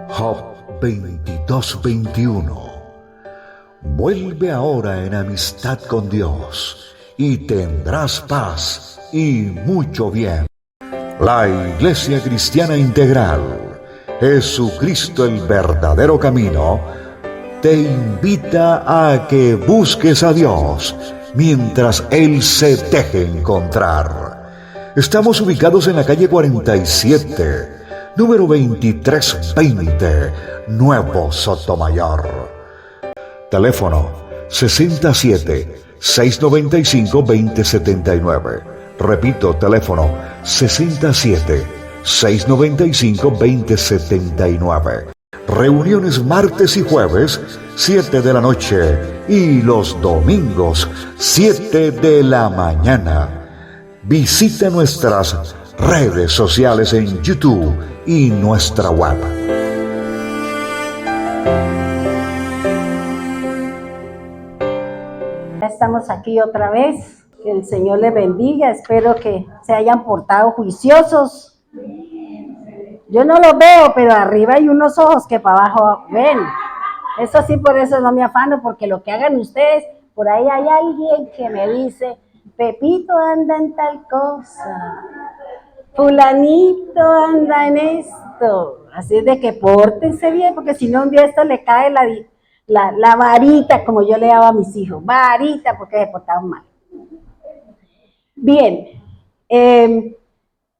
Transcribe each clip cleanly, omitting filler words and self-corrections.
Job 22:21. Vuelve ahora en amistad con Dios y tendrás paz y mucho bien. La Iglesia Cristiana Integral, Jesucristo el verdadero camino, te invita a que busques a Dios mientras Él se deje encontrar. Estamos ubicados en la calle 47, número 2320, Nuevo Sotomayor. Teléfono 67-695-2079. Repito, teléfono 67-695-2079. Reuniones martes y jueves, 7 de la noche, y los domingos, 7 de la mañana. Visita nuestras redes sociales en YouTube y nuestra web. Ya estamos aquí otra vez. Que el Señor les bendiga. Espero que se hayan portado juiciosos. Yo no los veo, pero arriba hay unos ojos que para abajo ven. Eso sí, por eso no me afano, porque lo que hagan ustedes, por ahí hay alguien que me dice, Pepito anda en tal cosa, fulanito anda en esto. Así es de que pórtense bien, porque si no un día esto le cae la varita, como yo le daba a mis hijos, varita, porque se portaban mal. Bien,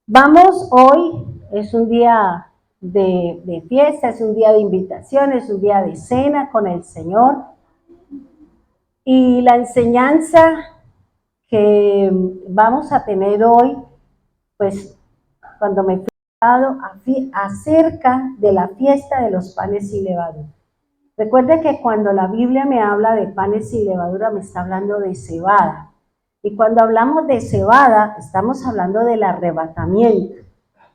vamos hoy, es un día de fiesta, es un día de invitación, es un día de cena con el Señor. Y la enseñanza que vamos a tener hoy, pues cuando me fui acerca de la fiesta de los panes sin levadura. Recuerde que cuando la Biblia me habla de panes sin levadura, me está hablando de cebada. Y cuando hablamos de cebada, estamos hablando del arrebatamiento,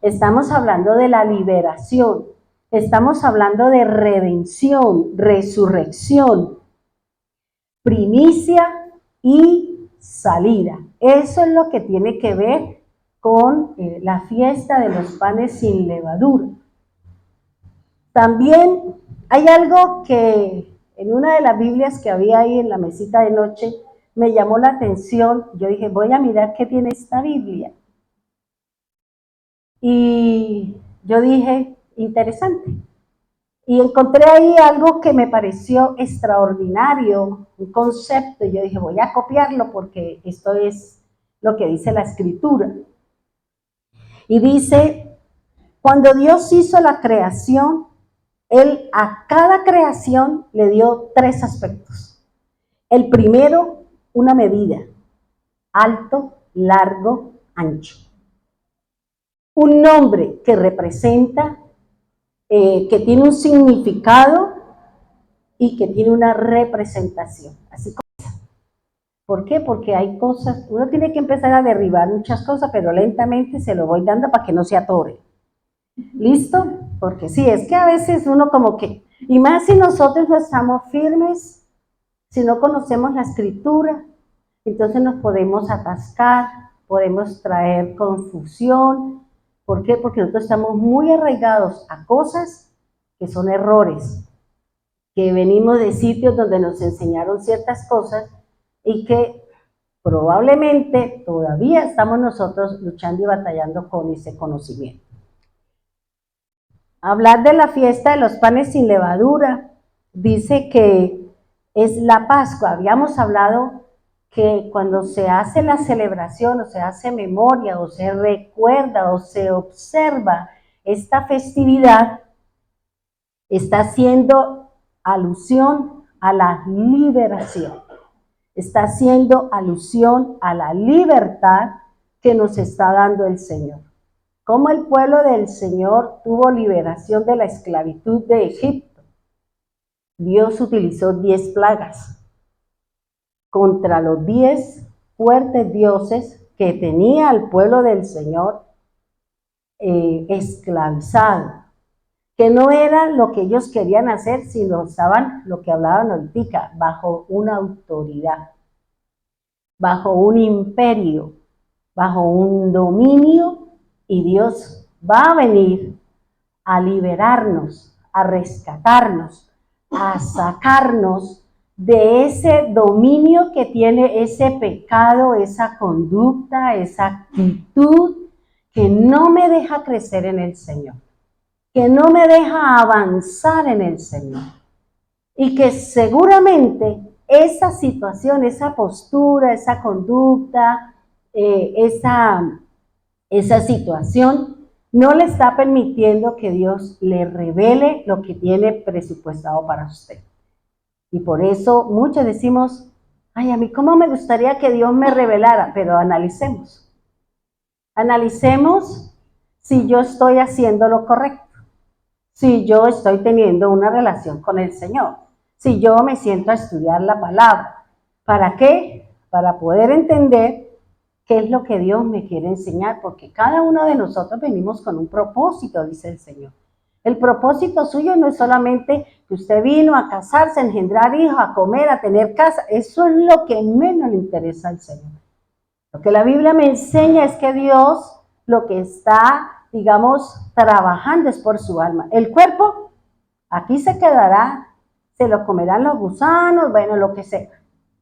estamos hablando de la liberación, estamos hablando de redención, resurrección, primicia y salida. Eso es lo que tiene que ver con la fiesta de los panes sin levadura. También hay algo que en una de las Biblias que había ahí en la mesita de noche me llamó la atención. Yo dije, voy a mirar qué tiene esta Biblia. Y yo dije, interesante. Y encontré ahí algo que me pareció extraordinario, un concepto. Y yo dije, voy a copiarlo porque esto es lo que dice la Escritura. Y dice, cuando Dios hizo la creación, Él a cada creación le dio 3 aspectos. El primero, una medida, alto, largo, ancho. Un nombre que representa, que tiene un significado y que tiene una representación. Así como. ¿Por qué? Porque hay cosas, uno tiene que empezar a derribar muchas cosas, pero lentamente se lo voy dando para que no se atore. ¿Listo? Porque sí, es que a veces uno como que, y más si nosotros no estamos firmes, si no conocemos la Escritura, entonces nos podemos atascar, podemos traer confusión. ¿Por qué? Porque nosotros estamos muy arraigados a cosas que son errores, que venimos de sitios donde nos enseñaron ciertas cosas y que probablemente todavía estamos nosotros luchando y batallando con ese conocimiento. Hablar de la fiesta de los panes sin levadura, dice que es la Pascua. Habíamos hablado que cuando se hace la celebración o se hace memoria o se recuerda o se observa esta festividad, está haciendo alusión a la liberación, está haciendo alusión a la libertad que nos está dando el Señor. Como el pueblo del Señor tuvo liberación de la esclavitud de Egipto, Dios utilizó 10 plagas contra los 10 fuertes dioses que tenía el pueblo del Señor. esclavizado, que no era lo que ellos querían hacer, sino estaban, lo que hablaban ahorita, bajo una autoridad, bajo un imperio, bajo un dominio, y Dios va a venir a liberarnos, a rescatarnos, a sacarnos de ese dominio que tiene ese pecado, esa conducta, esa actitud que no me deja crecer en el Señor, que no me deja avanzar en el Señor. Y que seguramente esa situación, esa postura, esa conducta, esa situación no le está permitiendo que Dios le revele lo que tiene presupuestado para usted. Y por eso muchos decimos, ay, a mí cómo me gustaría que Dios me revelara, pero analicemos. Analicemos si yo estoy haciendo lo correcto, si yo estoy teniendo una relación con el Señor, si yo me siento a estudiar la palabra. ¿Para qué? Para poder entender qué es lo que Dios me quiere enseñar, porque cada uno de nosotros venimos con un propósito, dice el Señor. El propósito suyo no es solamente que usted vino a casarse, a engendrar hijos, a comer, a tener casa. Eso es lo que menos le interesa al Señor. Lo que la Biblia me enseña es que Dios lo que está, digamos, trabajando es por su alma. El cuerpo aquí se quedará, se lo comerán los gusanos, bueno, lo que sea.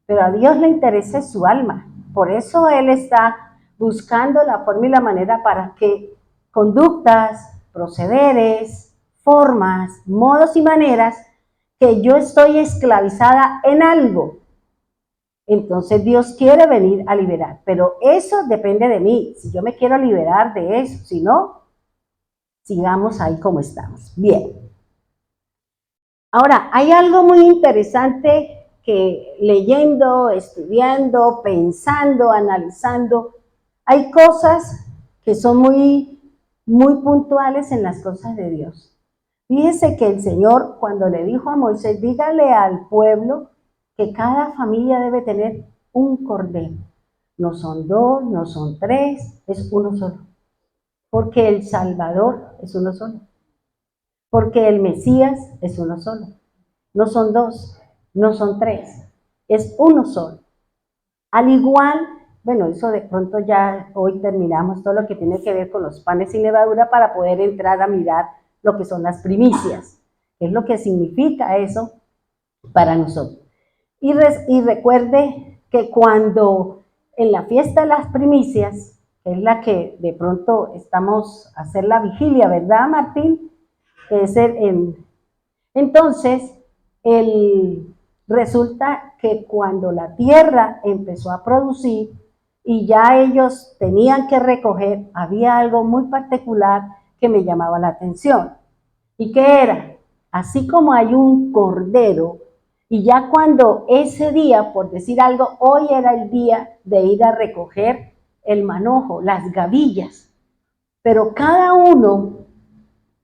Pero a Dios le interesa su alma. Por eso Él está buscando la forma y la manera para que conductas, procederes, formas, modos y maneras que yo estoy esclavizada en algo. Entonces Dios quiere venir a liberar, pero eso depende de mí, si yo me quiero liberar de eso, si no, sigamos ahí como estamos. Bien. Ahora, hay algo muy interesante que leyendo, estudiando, pensando, analizando, hay cosas que son muy puntuales en las cosas de Dios. Fíjese que el Señor, cuando le dijo a Moisés, dígale al pueblo que cada familia debe tener un cordero. No son dos, no son tres, es uno solo. Porque el Salvador es uno solo. Porque el Mesías es uno solo. No son dos, no son tres, es uno solo. Al igual, bueno, eso de pronto ya hoy terminamos todo lo que tiene que ver con los panes sin levadura para poder entrar a mirar lo que son las primicias. Es lo que significa eso para nosotros. Y recuerde que cuando en la fiesta de las primicias, que es la que de pronto estamos a hacer la vigilia, ¿verdad, Martín? Entonces, resulta que cuando la tierra empezó a producir y ya ellos tenían que recoger, había algo muy particular que me llamaba la atención. ¿Y qué era? Así como hay un cordero, y ya cuando ese día, por decir algo, hoy era el día de ir a recoger el manojo, las gavillas, pero cada uno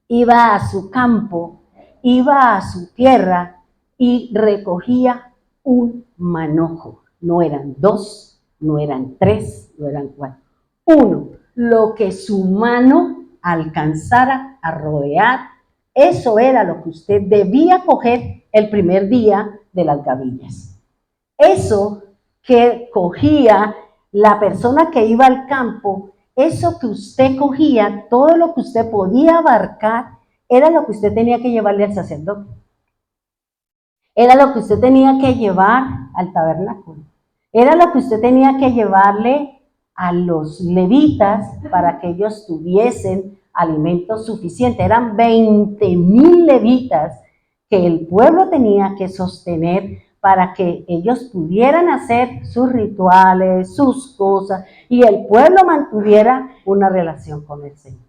iba a su campo, iba a su tierra y recogía un manojo. No eran dos, no eran tres, no eran cuatro. Uno, lo que su mano alcanzara a rodear, eso era lo que usted debía coger el primer día de las gavillas. Eso que cogía la persona que iba al campo, eso que usted cogía, todo lo que usted podía abarcar, era lo que usted tenía que llevarle al sacerdote. Era lo que usted tenía que llevar al tabernáculo. Era lo que usted tenía que llevarle a los levitas para que ellos tuviesen alimento suficiente. Eran 20,000 levitas que el pueblo tenía que sostener para que ellos pudieran hacer sus rituales, sus cosas, y el pueblo mantuviera una relación con el Señor.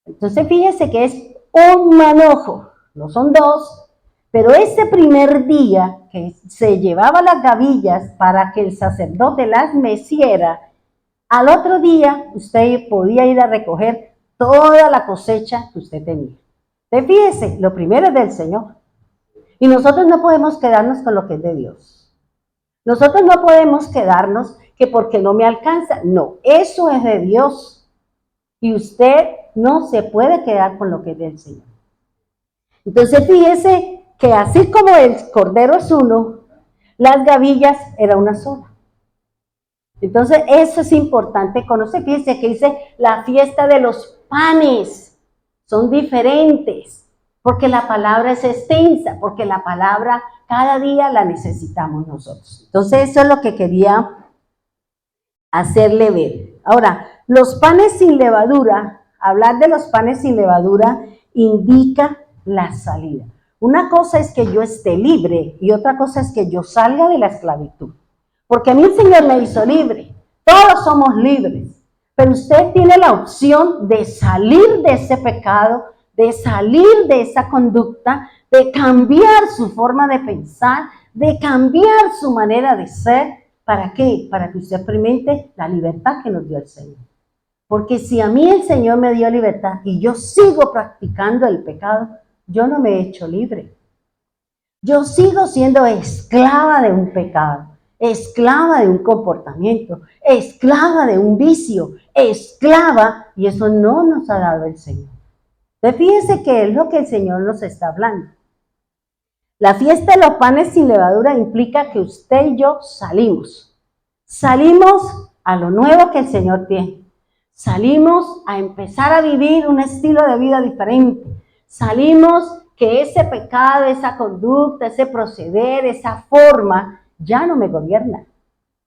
Entonces fíjese que es un manojo, no son dos, pero ese primer día que se llevaba las gavillas para que el sacerdote las meciera, al otro día usted podía ir a recoger toda la cosecha que usted tenía. Entonces fíjese, lo primero es del Señor. Y nosotros no podemos quedarnos con lo que es de Dios. Nosotros no podemos quedarnos que porque no me alcanza. No, eso es de Dios. Y usted no se puede quedar con lo que es del Señor. Entonces fíjese que así como el cordero es uno, las gavillas era una sola. Entonces eso es importante conocer. Fíjese que dice la fiesta de los panes. Son diferentes, porque la palabra es extensa, porque la palabra cada día la necesitamos nosotros. Entonces eso es lo que quería hacerle ver. Ahora, los panes sin levadura, hablar de los panes sin levadura indica la salida. Una cosa es que yo esté libre y otra cosa es que yo salga de la esclavitud. Porque a mí el Señor me hizo libre. Todos somos libres. Pero usted tiene la opción de salir de ese pecado, de salir de esa conducta, de cambiar su forma de pensar, de cambiar su manera de ser. ¿Para qué? Para que usted experimente la libertad que nos dio el Señor. Porque si a mí el Señor me dio libertad y yo sigo practicando el pecado, yo no me he hecho libre. Yo sigo siendo esclava de un pecado, esclava de un comportamiento, esclava de un vicio, esclava, y eso no nos ha dado el Señor. Entonces fíjense que es lo que el Señor nos está hablando. La fiesta de los panes sin levadura implica que usted y yo salimos a lo nuevo que el Señor tiene. Salimos a empezar a vivir un estilo de vida diferente. Salimos que ese pecado, esa conducta, ese proceder, esa forma, ya no me gobierna.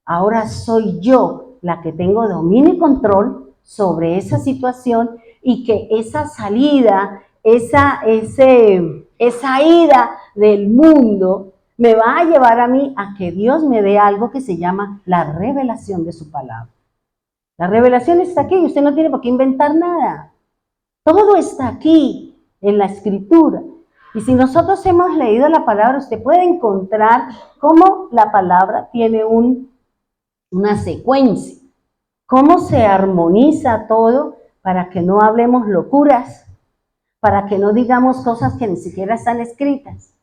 Ahora soy yo la que tengo dominio y control sobre esa situación y que esa salida, esa ida del mundo me va a llevar a mí a que Dios me dé algo que se llama la revelación de su palabra. La revelación está aquí, usted no tiene por qué inventar nada. Todo está aquí en la Escritura. Y si nosotros hemos leído la palabra, usted puede encontrar cómo la palabra tiene una secuencia, cómo se armoniza todo para que no hablemos locuras, para que no digamos cosas que ni siquiera están escritas.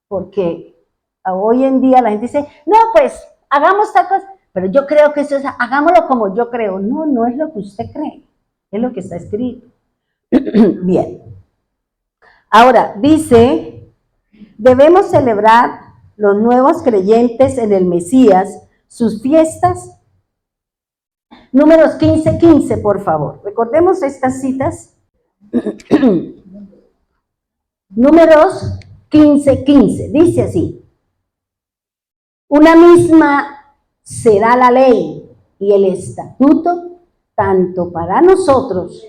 Porque hoy en día la gente dice, no, pues hagamos tal cosa, pero yo creo que eso es, hagámoslo como yo creo. No, no es lo que usted cree, es lo que está escrito. Bien. Ahora, dice, debemos celebrar los nuevos creyentes en el Mesías, sus fiestas. Números 15:15, por favor. Recordemos estas citas. Números 15:15. Dice así. Una misma será la ley y el estatuto, tanto para nosotros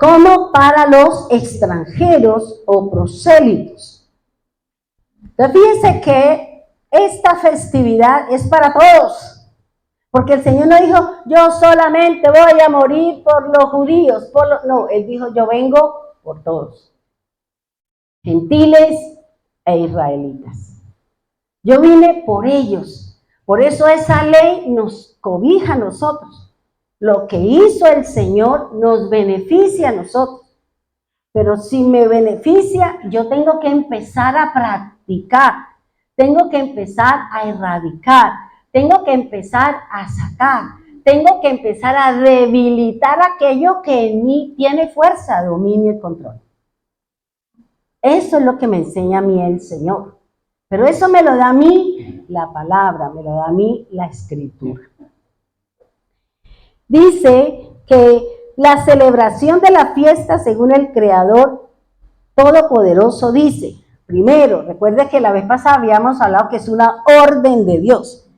como para los extranjeros o prosélitos. Entonces fíjense que esta festividad es para todos, porque el Señor no dijo, yo solamente voy a morir por los judíos, no, Él dijo, yo vengo por todos, gentiles e israelitas. Yo vine por ellos, por eso esa ley nos cobija a nosotros. Lo que hizo el Señor nos beneficia a nosotros. Pero si me beneficia, yo tengo que empezar a practicar, tengo que empezar a erradicar, tengo que empezar a sacar, tengo que empezar a debilitar aquello que en mí tiene fuerza, dominio y control. Eso es lo que me enseña a mí el Señor. Pero eso me lo da a mí la palabra, me lo da a mí la Escritura. Dice que la celebración de la fiesta, según el Creador Todopoderoso, dice, primero, recuerde que la vez pasada habíamos hablado que es una orden de Dios.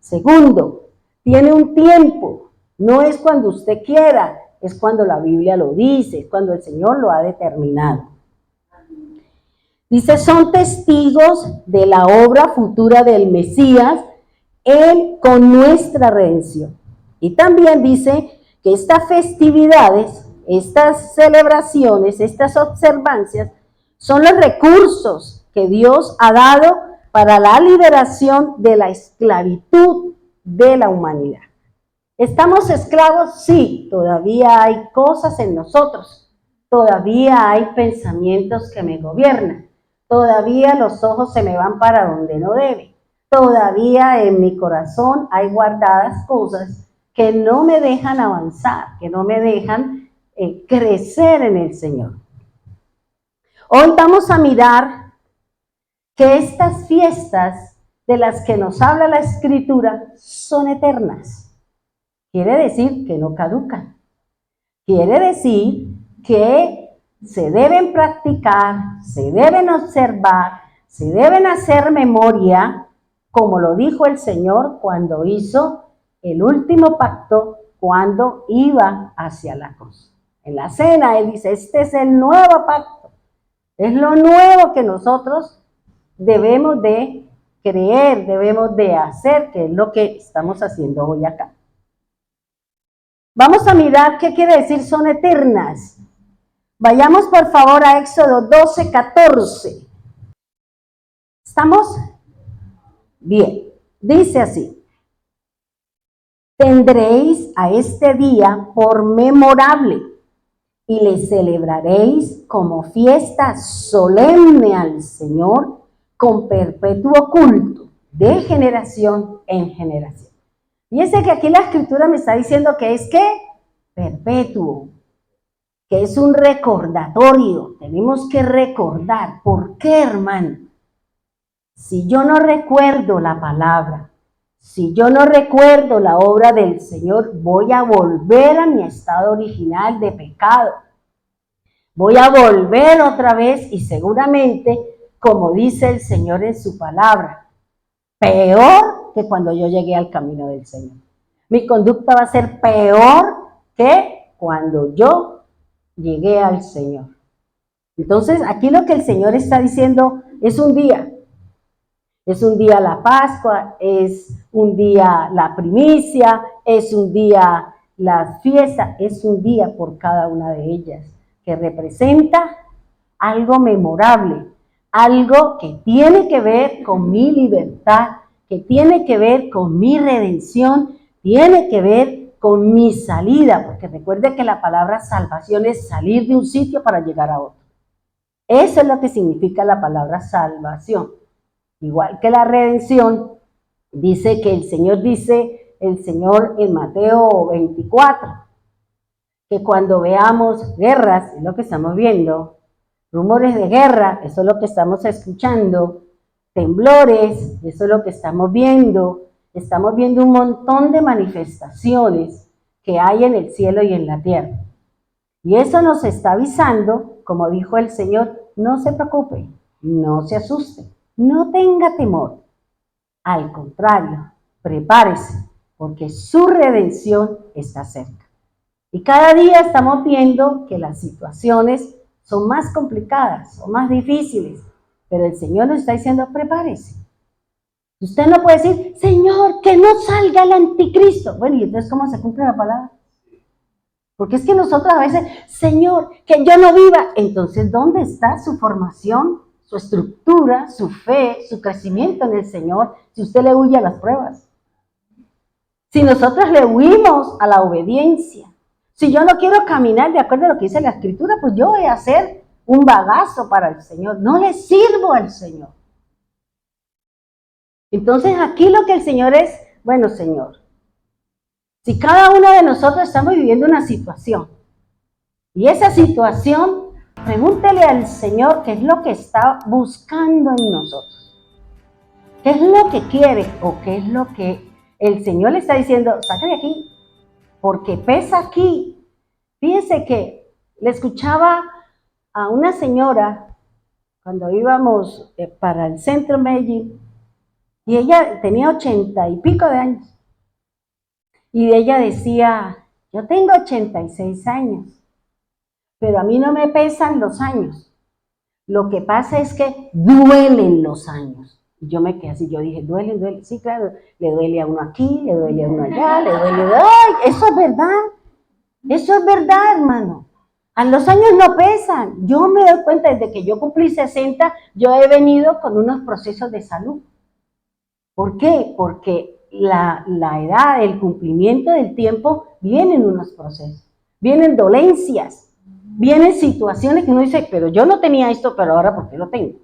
Segundo, tiene un tiempo, no es cuando usted quiera, es cuando la Biblia lo dice, es cuando el Señor lo ha determinado. Dice, son testigos de la obra futura del Mesías con nuestra redención. Y también dice que estas festividades, estas celebraciones, estas observancias, son los recursos que Dios ha dado para la liberación de la esclavitud de la humanidad. ¿Estamos esclavos? Sí, todavía hay cosas en nosotros, todavía hay pensamientos que me gobiernan, todavía los ojos se me van para donde no deben, todavía en mi corazón hay guardadas cosas que no me dejan avanzar, que no me dejan crecer en el Señor. Hoy vamos a mirar que estas fiestas de las que nos habla la Escritura son eternas. Quiere decir que no caducan. Quiere decir que se deben practicar, se deben observar, se deben hacer memoria, como lo dijo el Señor cuando hizo el último pacto, cuando iba hacia la cruz. En la cena Él dice, este es el nuevo pacto, es lo nuevo que nosotros debemos de creer, debemos de hacer, que es lo que estamos haciendo hoy acá. Vamos a mirar qué quiere decir son eternas. Vayamos por favor a Éxodo 12:14. ¿Estamos? Bien, dice así. Tendréis a este día por memorable y le celebraréis como fiesta solemne al Señor con perpetuo culto de generación en generación. Fíjense que aquí la Escritura me está diciendo que es ¿qué? Perpetuo, que es un recordatorio. Tenemos que recordar. ¿Por qué, hermano? Si yo no recuerdo la palabra, si yo no recuerdo la obra del Señor, voy a volver a mi estado original de pecado. Voy a volver otra vez y seguramente, como dice el Señor en su palabra, peor que cuando yo llegué al camino del Señor. Mi conducta va a ser peor que cuando yo llegué al Señor. Entonces, aquí lo que el Señor está diciendo es un día. Es un día la Pascua, es un día la primicia, es un día la fiesta, es un día por cada una de ellas, que representa algo memorable, algo que tiene que ver con mi libertad, que tiene que ver con mi redención, tiene que ver con mi salida, porque recuerde que la palabra salvación es salir de un sitio para llegar a otro. Eso es lo que significa la palabra salvación. Igual que la redención, dice que el Señor en Mateo 24, que cuando veamos guerras, es lo que estamos viendo, rumores de guerra, eso es lo que estamos escuchando, temblores, eso es lo que estamos viendo un montón de manifestaciones que hay en el cielo y en la tierra. Y eso nos está avisando, como dijo el Señor, no se preocupe, no se asuste, no tenga temor. Al contrario, prepárese, porque su redención está cerca. Y cada día estamos viendo que las situaciones son más complicadas, son más difíciles, pero el Señor nos está diciendo, prepárese. Usted no puede decir, Señor, que no salga el anticristo. Bueno, ¿y entonces cómo se cumple la palabra? Porque es que nosotros a veces, Señor, que yo no viva. Entonces, ¿dónde está su formación, su estructura, su fe, su crecimiento en el Señor, si usted le huye a las pruebas? Si nosotros le huimos a la obediencia, si yo no quiero caminar de acuerdo a lo que dice la Escritura, pues yo voy a hacer un bagazo para el Señor. No le sirvo al Señor. Entonces aquí lo que el Señor es, bueno, Señor, si cada uno de nosotros estamos viviendo una situación, y esa situación, pregúntele al Señor qué es lo que está buscando en nosotros. ¿Qué es lo que quiere o qué es lo que el Señor le está diciendo? Saca de aquí, porque pesa aquí. Fíjense que le escuchaba a una señora cuando íbamos para el centro Medellín, y ella tenía 80 y pico de años. Y ella decía, yo tengo 86 años, pero a mí no me pesan los años. Lo que pasa es que duelen los años. Y yo me quedé así, yo dije, duele. Sí, claro, le duele a uno aquí, le duele a uno allá, le duele... ¡Ay! Eso es verdad, hermano. A los años no pesan. Yo me doy cuenta, desde que yo cumplí 60, yo he venido con unos procesos de salud. ¿Por qué? Porque la edad, el cumplimiento del tiempo, vienen unos procesos, vienen dolencias, vienen situaciones que uno dice, pero yo no tenía esto, pero ahora ¿por qué lo tengo?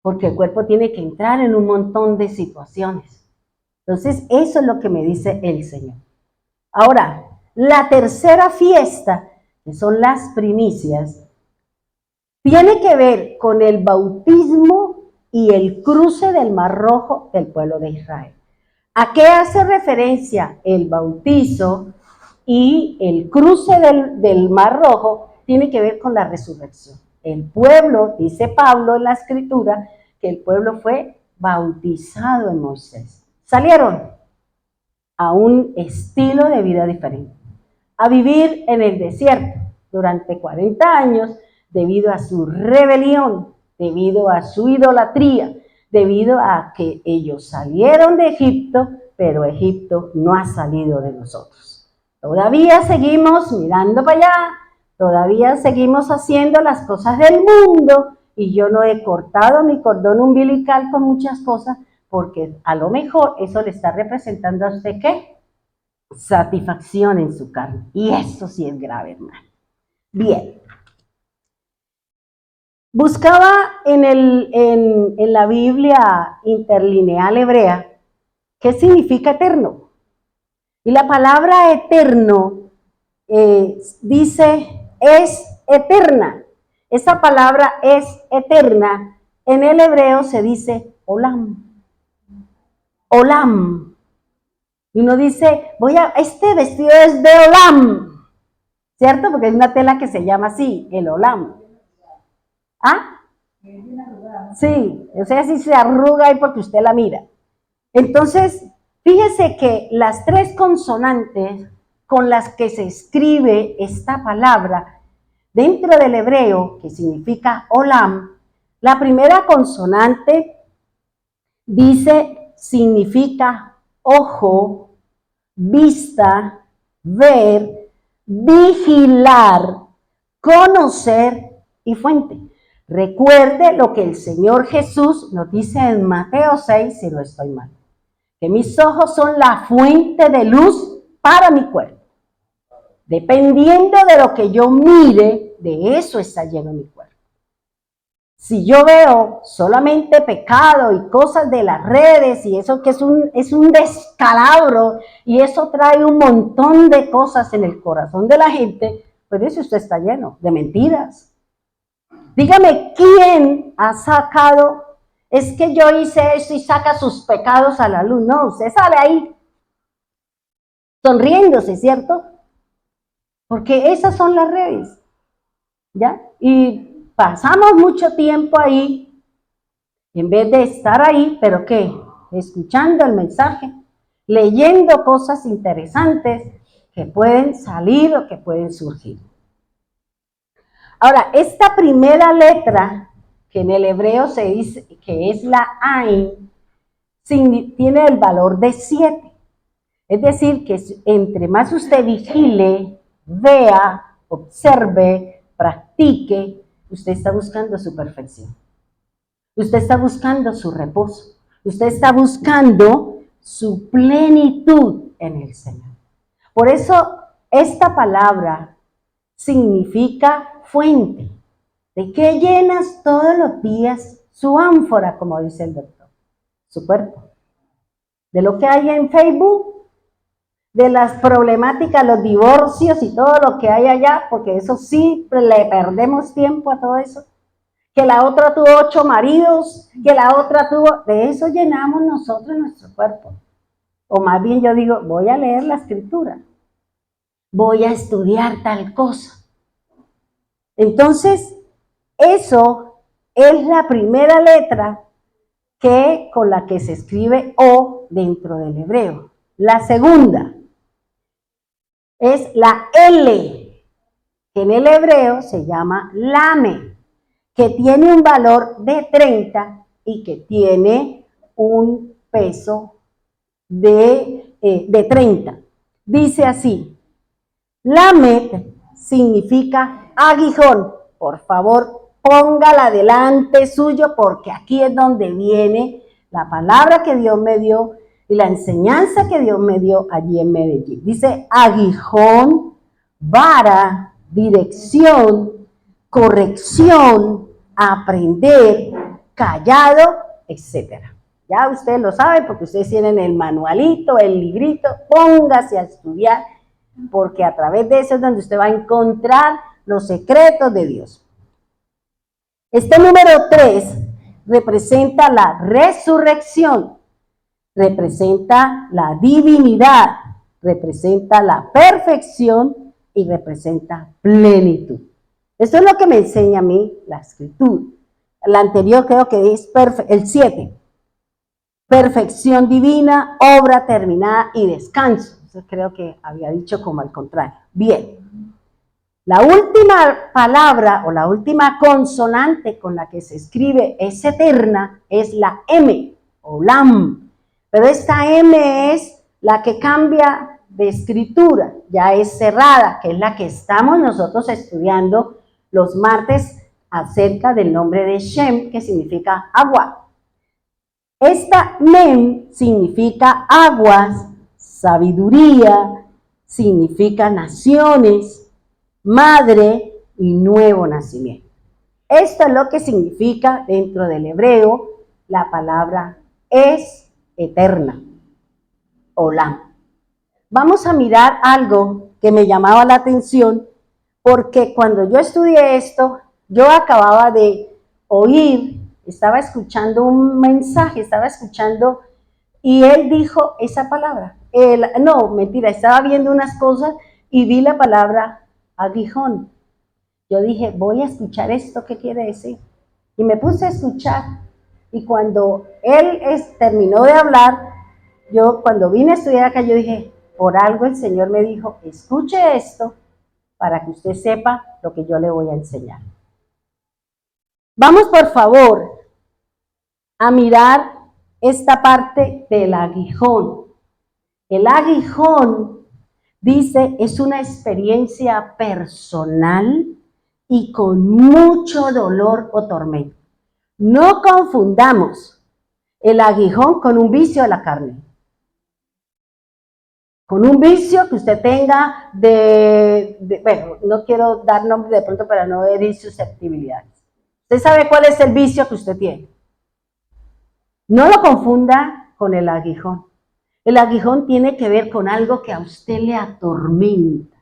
Porque el cuerpo tiene que entrar en un montón de situaciones. Entonces, eso es lo que me dice el Señor. Ahora, la tercera fiesta, que son las primicias, tiene que ver con el bautismo y el cruce del Mar Rojo del pueblo de Israel. ¿A qué hace referencia el bautizo y el cruce del Mar Rojo? Tiene que ver con la resurrección. El pueblo, dice Pablo en la Escritura, que el pueblo fue bautizado en Moisés. Salieron a un estilo de vida diferente, a vivir en el desierto durante 40 años debido a su rebelión, debido a su idolatría, debido a que ellos salieron de Egipto, pero Egipto no ha salido de nosotros. Todavía seguimos mirando para allá, todavía seguimos haciendo las cosas del mundo y yo no he cortado mi cordón umbilical con muchas cosas porque a lo mejor eso le está representando a usted ¿qué? Satisfacción en su carne. Y eso sí es grave, hermano. Bien. Buscaba en la Biblia interlineal hebrea qué significa eterno. Y la palabra eterno dice es eterna. Esa palabra es eterna. En el hebreo se dice olam. Olam. Y uno dice, este vestido es de olam, ¿cierto? Porque hay una tela que se llama así, el olam. ¿Ah? Sí, o sea, si se arruga ahí porque usted la mira. Entonces, fíjese que las tres consonantes con las que se escribe esta palabra dentro del hebreo, que significa olam, la primera consonante significa ojo, vista, ver, vigilar, conocer y fuente. Recuerde lo que el Señor Jesús nos dice en Mateo 6, si no estoy mal, que mis ojos son la fuente de luz para mi cuerpo. Dependiendo de lo que yo mire, de eso está lleno mi cuerpo. Si yo veo solamente pecado y cosas de las redes y eso que es un descalabro y eso trae un montón de cosas en el corazón de la gente, pues eso usted está lleno de mentiras. Dígame, ¿quién ha sacado? Es que yo hice esto y saca sus pecados a la luz. No, usted sale ahí sonriéndose, ¿cierto? Porque esas son las redes, ¿ya? Y pasamos mucho tiempo ahí, en vez de estar ahí, ¿pero qué? Escuchando el mensaje, leyendo cosas interesantes que pueden salir o que pueden surgir. Ahora, esta primera letra, que en el hebreo se dice que es la Ain, tiene el valor de 7. Es decir, que entre más usted vigile, vea, observe, practique, usted está buscando su perfección. Usted está buscando su reposo. Usted está buscando su plenitud en el Señor. Por eso, esta palabra significa fuente. ¿De qué llenas todos los días su ánfora, como dice el doctor? Su cuerpo. De lo que hay en Facebook, de las problemáticas, los divorcios y todo lo que hay allá, porque eso sí, le perdemos tiempo a todo eso. Que la otra tuvo 8 maridos, que la otra tuvo... De eso llenamos nosotros nuestro cuerpo. O más bien yo digo, voy a leer la escritura. Voy a estudiar tal cosa. Entonces, eso es la primera letra con la que se escribe O dentro del hebreo. La segunda es la L, que en el hebreo se llama lame, que tiene un valor de 30 y que tiene un peso de 30. Dice así, lamet significa aguijón. Por favor, póngala delante suyo porque aquí es donde viene la palabra que Dios me dio y la enseñanza que Dios me dio allí en Medellín. Dice aguijón, vara, dirección, corrección, aprender, callado, etc. Ya ustedes lo saben porque ustedes tienen el manualito, el librito, póngase a estudiar, porque a través de eso es donde usted va a encontrar los secretos de Dios. Este número 3 representa la resurrección, representa la divinidad, representa la perfección y representa plenitud. Eso es lo que me enseña a mí la escritura. La anterior creo que es el 7. Perfección divina, obra terminada y descanso. Eso creo que había dicho como al contrario. Bien. La última palabra o la última consonante con la que se escribe es eterna, es la M o LAM. Pero esta M es la que cambia de escritura, ya es cerrada, que es la que estamos nosotros estudiando los martes acerca del nombre de Shem, que significa agua. Esta Mem significa aguas, sabiduría, significa naciones, madre y nuevo nacimiento. Esto es lo que significa dentro del hebreo la palabra es eterna. Olam. Vamos a mirar algo que me llamaba la atención, porque cuando yo estudié esto, yo acababa de oír, estaba escuchando un mensaje, y él dijo esa palabra. No, mentira, estaba viendo unas cosas y vi la palabra aguijón. Yo dije, voy a escuchar esto, ¿qué quiere decir? Y me puse a escuchar, y cuando él terminó de hablar, yo cuando vine a estudiar acá, yo dije, por algo el Señor me dijo, escuche esto para que usted sepa lo que yo le voy a enseñar. Vamos por favor a mirar esta parte del aguijón. El aguijón, dice, es una experiencia personal y con mucho dolor o tormento. No confundamos el aguijón con un vicio de la carne. Con un vicio que usted tenga bueno, no quiero dar nombre de pronto para no herir susceptibilidades. ¿Usted sabe cuál es el vicio que usted tiene? No lo confunda con el aguijón. El aguijón tiene que ver con algo que a usted le atormenta,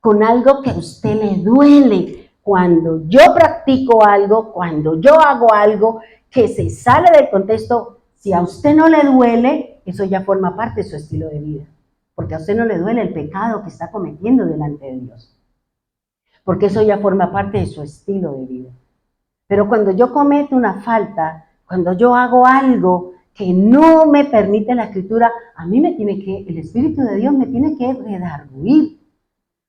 con algo que a usted le duele. Cuando yo practico algo, cuando yo hago algo que se sale del contexto, si a usted no le duele, eso ya forma parte de su estilo de vida. Porque a usted no le duele el pecado que está cometiendo delante de Dios. Porque eso ya forma parte de su estilo de vida. Pero cuando yo cometo una falta, cuando yo hago algo que no me permite la escritura, a mí el Espíritu de Dios me tiene que redarguir,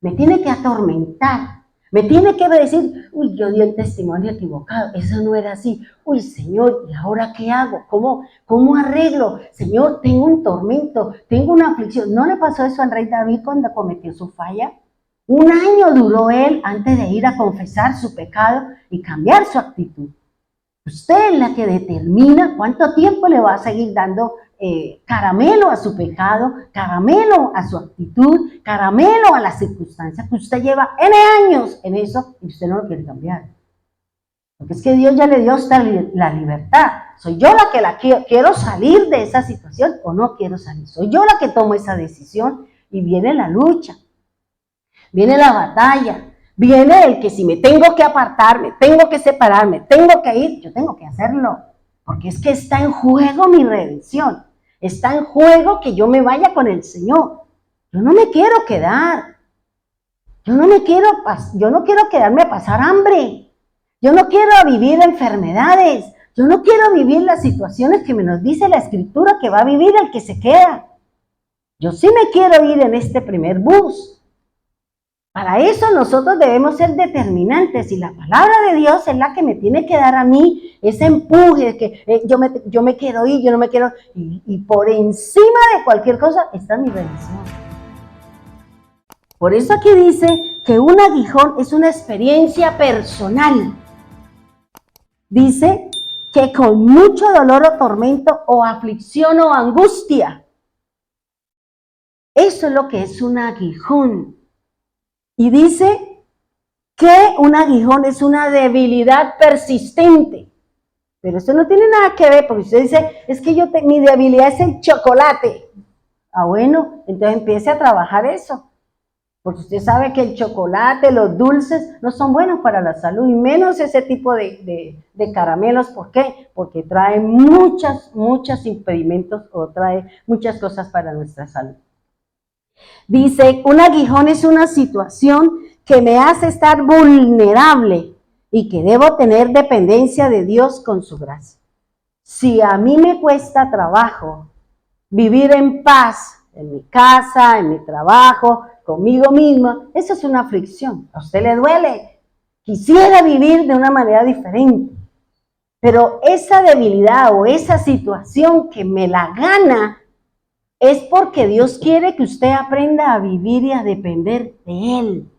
me tiene que atormentar, me tiene que decir, uy, yo di el testimonio equivocado, eso no era así. Uy, Señor, ¿y ahora qué hago? ¿Cómo arreglo? Señor, tengo un tormento, tengo una aflicción. ¿No le pasó eso al rey David cuando cometió su falla? 1 año duró él antes de ir a confesar su pecado y cambiar su actitud. Usted es la que determina cuánto tiempo le va a seguir dando caramelo a su pecado, caramelo a su actitud, caramelo a las circunstancias que usted lleva N años en eso y usted no lo quiere cambiar. Porque es que Dios ya le dio usted la libertad. Soy yo la que quiero salir de esa situación o no quiero salir. Soy yo la que tomo esa decisión y viene la lucha, viene la batalla. Viene el que si me tengo que apartarme, tengo que separarme, tengo que ir, yo tengo que hacerlo. Porque es que está en juego mi redención. Está en juego que yo me vaya con el Señor. Yo no me quiero quedar. Yo no quiero quedarme a pasar hambre. Yo no quiero vivir enfermedades. Yo no quiero vivir las situaciones que nos dice la Escritura que va a vivir el que se queda. Yo sí me quiero ir en este primer bus. Para eso nosotros debemos ser determinantes y la palabra de Dios es la que me tiene que dar a mí ese empuje, que yo me quiero ir, yo no me quiero, y por encima de cualquier cosa está mi redención. Por eso aquí dice que un aguijón es una experiencia personal. Dice que con mucho dolor o tormento o aflicción o angustia. Eso es lo que es un aguijón. Y dice que un aguijón es una debilidad persistente. Pero eso no tiene nada que ver, porque usted dice, es que mi debilidad es el chocolate. Ah, bueno, entonces empiece a trabajar eso. Porque usted sabe que el chocolate, los dulces, no son buenos para la salud, y menos ese tipo de caramelos. ¿Por qué? Porque trae muchos impedimentos o trae muchas cosas para nuestra salud. Dice, un aguijón es una situación que me hace estar vulnerable y que debo tener dependencia de Dios con su gracia. Si a mí me cuesta trabajo vivir en paz en mi casa, en mi trabajo, conmigo misma, eso es una aflicción. A usted le duele. Quisiera vivir de una manera diferente. Pero esa debilidad o esa situación que me la gana es porque Dios quiere que usted aprenda a vivir y a depender de Él.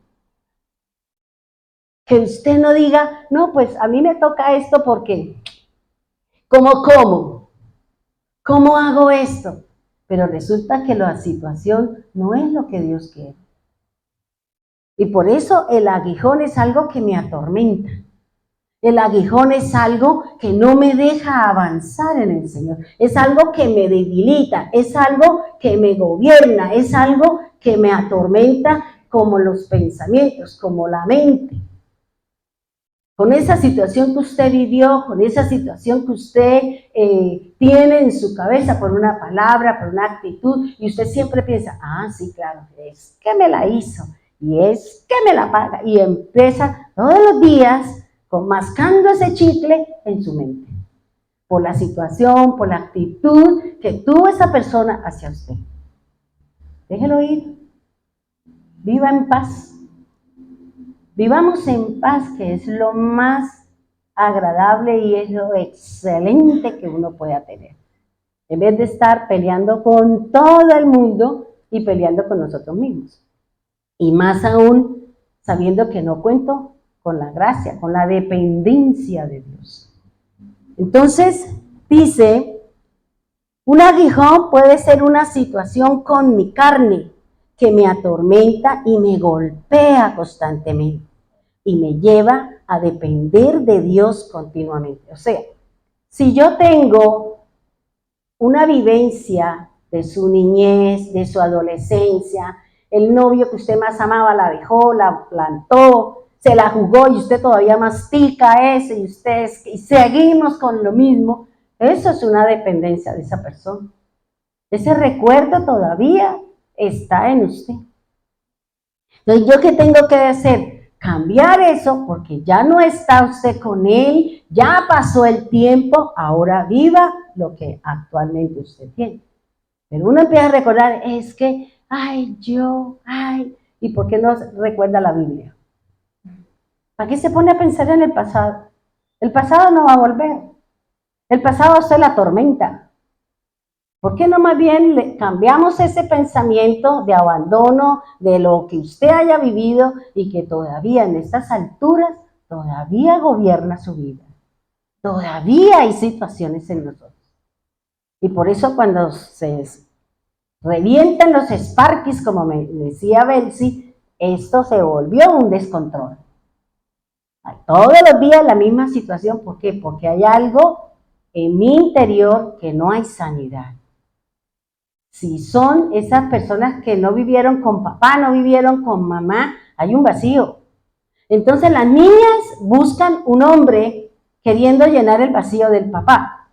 Que usted no diga, no, pues a mí me toca esto porque, ¿cómo hago esto? Pero resulta que la situación no es lo que Dios quiere. Y por eso el aguijón es algo que me atormenta. El aguijón es algo que no me deja avanzar en el Señor. Es algo que me debilita, es algo que me gobierna, es algo que me atormenta como los pensamientos, como la mente. Con esa situación que usted vivió, con esa situación que usted tiene en su cabeza por una palabra, por una actitud, y usted siempre piensa, ah, sí, claro, es que me la hizo, y es que me la paga, y empieza todos los días mascando ese chicle en su mente, por la situación, por la actitud que tuvo esa persona hacia usted. Déjelo ir, viva en paz. Vivamos en paz, que es lo más agradable y es lo excelente que uno pueda tener. En vez de estar peleando con todo el mundo y peleando con nosotros mismos. Y más aún, sabiendo que no cuento con la gracia, con la dependencia de Dios. Entonces, dice, un aguijón puede ser una situación con mi carne, que me atormenta y me golpea constantemente y me lleva a depender de Dios continuamente. O sea, si yo tengo una vivencia de su niñez, de su adolescencia, el novio que usted más amaba la dejó, la plantó, se la jugó y usted todavía mastica eso y seguimos con lo mismo, eso es una dependencia de esa persona. Ese recuerdo todavía está en usted. Entonces, ¿yo qué tengo que hacer? Cambiar eso, porque ya no está usted con él, ya pasó el tiempo, ahora viva lo que actualmente usted tiene. Pero uno empieza a recordar, es que, ¿y por qué no recuerda la Biblia? ¿Para qué se pone a pensar en el pasado? El pasado no va a volver. El pasado se la tormenta. ¿Por qué no más bien cambiamos ese pensamiento de abandono de lo que usted haya vivido y que todavía en estas alturas todavía gobierna su vida? Todavía hay situaciones en nosotros. Y por eso cuando se revientan los sparkis, como me decía Belsi, esto se volvió un descontrol. Todos los días la misma situación. ¿Por qué? Porque hay algo en mi interior que no hay sanidad. Si son esas personas que no vivieron con papá, no vivieron con mamá, hay un vacío. Entonces las niñas buscan un hombre queriendo llenar el vacío del papá.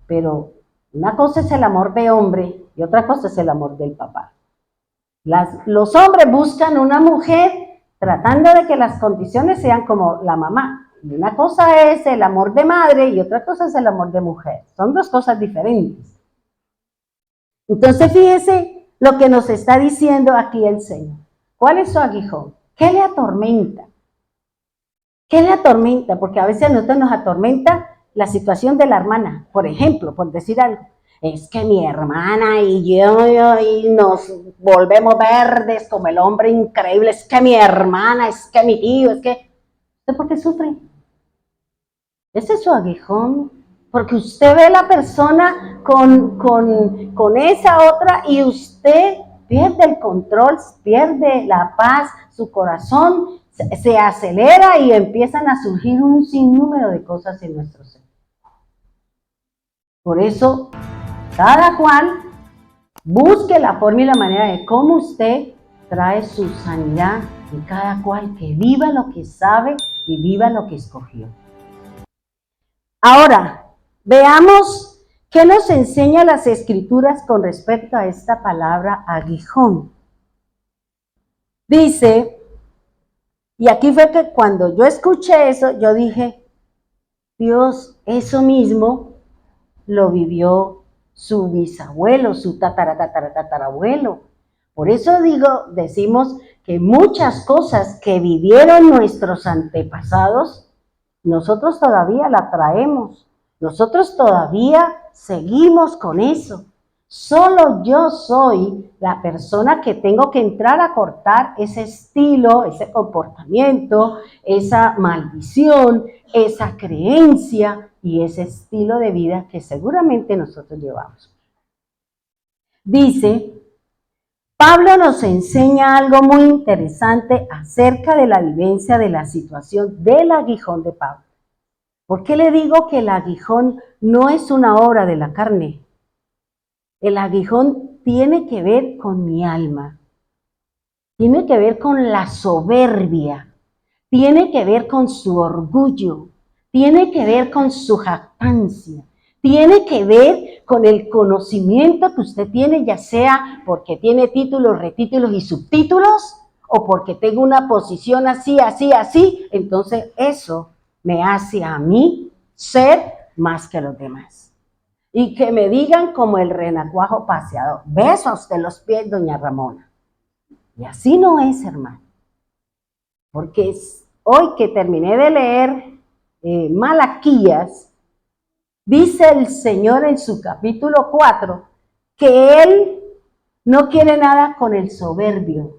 Pero una cosa es el amor de hombre y otra cosa es el amor del papá. Los hombres buscan una mujer tratando de que las condiciones sean como la mamá. Y una cosa es el amor de madre y otra cosa es el amor de mujer. Son dos cosas diferentes. Entonces, fíjese lo que nos está diciendo aquí el Señor. ¿Cuál es su aguijón? ¿Qué le atormenta? ¿Qué le atormenta? Porque a veces a nosotros nos atormenta la situación de la hermana. Por ejemplo, por decir algo. Es que mi hermana y yo y nos volvemos verdes como el hombre increíble. Es que mi hermana, es que mi tío, es que... ¿Usted por qué sufre? Ese es su aguijón. Porque usted ve a la persona con esa otra y usted pierde el control, pierde la paz, su corazón se acelera y empiezan a surgir un sinnúmero de cosas en nuestro ser. Por eso, cada cual busque la forma y la manera de cómo usted trae su sanidad, y cada cual que viva lo que sabe y viva lo que escogió. Ahora, veamos qué nos enseña las Escrituras con respecto a esta palabra aguijón. Dice, y aquí fue que cuando yo escuché eso, yo dije, Dios, eso mismo lo vivió su bisabuelo, su tatarabuelo. Por eso decimos que muchas cosas que vivieron nuestros antepasados, nosotros todavía la traemos. Nosotros todavía seguimos con eso. Solo yo soy la persona que tengo que entrar a cortar ese estilo, ese comportamiento, esa maldición, esa creencia y ese estilo de vida que seguramente nosotros llevamos. Dice, Pablo nos enseña algo muy interesante acerca de la vivencia de la situación del aguijón de Pablo. ¿Por qué le digo que el aguijón no es una obra de la carne? El aguijón tiene que ver con mi alma, tiene que ver con la soberbia, tiene que ver con su orgullo, tiene que ver con su jactancia, tiene que ver con el conocimiento que usted tiene, ya sea porque tiene títulos, retítulos y subtítulos, o porque tengo una posición así, entonces eso me hace a mí ser más que los demás. Y que me digan como el renacuajo paseador, beso a usted los pies, doña Ramona. Y así no es, hermano. Porque hoy que terminé de leer Malaquías, dice el Señor en su capítulo 4, que Él no quiere nada con el soberbio,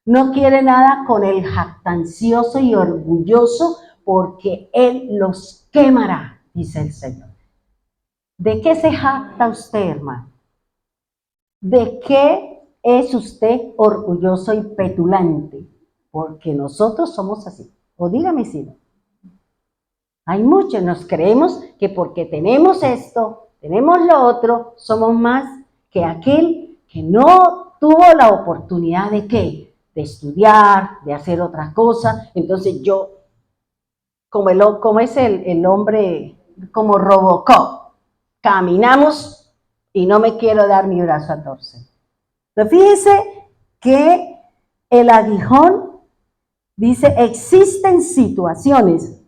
no quiere nada con el jactancioso y orgulloso, porque Él los quemará, dice el Señor. ¿De qué se jacta usted, hermano? ¿De qué es usted orgulloso y petulante? Porque nosotros somos así. O dígame si no. Hay muchos, nos creemos que porque tenemos esto, tenemos lo otro, somos más que aquel que no tuvo la oportunidad de ¿qué? De estudiar, de hacer otra cosa. Entonces yo, como es el hombre, como Robocop, caminamos y no me quiero dar mi brazo a torcer. Entonces fíjese que el aguijón dice, existen situaciones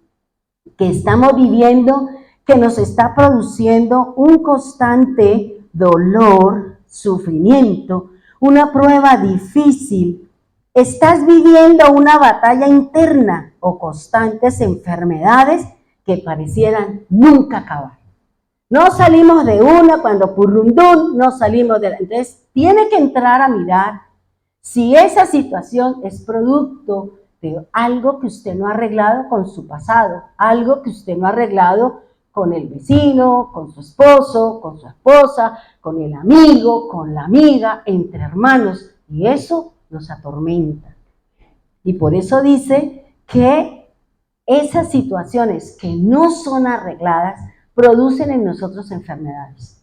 que estamos viviendo que nos está produciendo un constante dolor, sufrimiento, una prueba difícil. Estás viviendo una batalla interna o constantes enfermedades que parecieran nunca acabar. No salimos de una cuando purrundún, no salimos de la. Entonces, tiene que entrar a mirar si esa situación es producto de algo que usted no ha arreglado con su pasado, algo que usted no ha arreglado con el vecino, con su esposo, con su esposa, con el amigo, con la amiga, entre hermanos, y eso nos atormenta. Y por eso dice que esas situaciones que no son arregladas producen en nosotros enfermedades.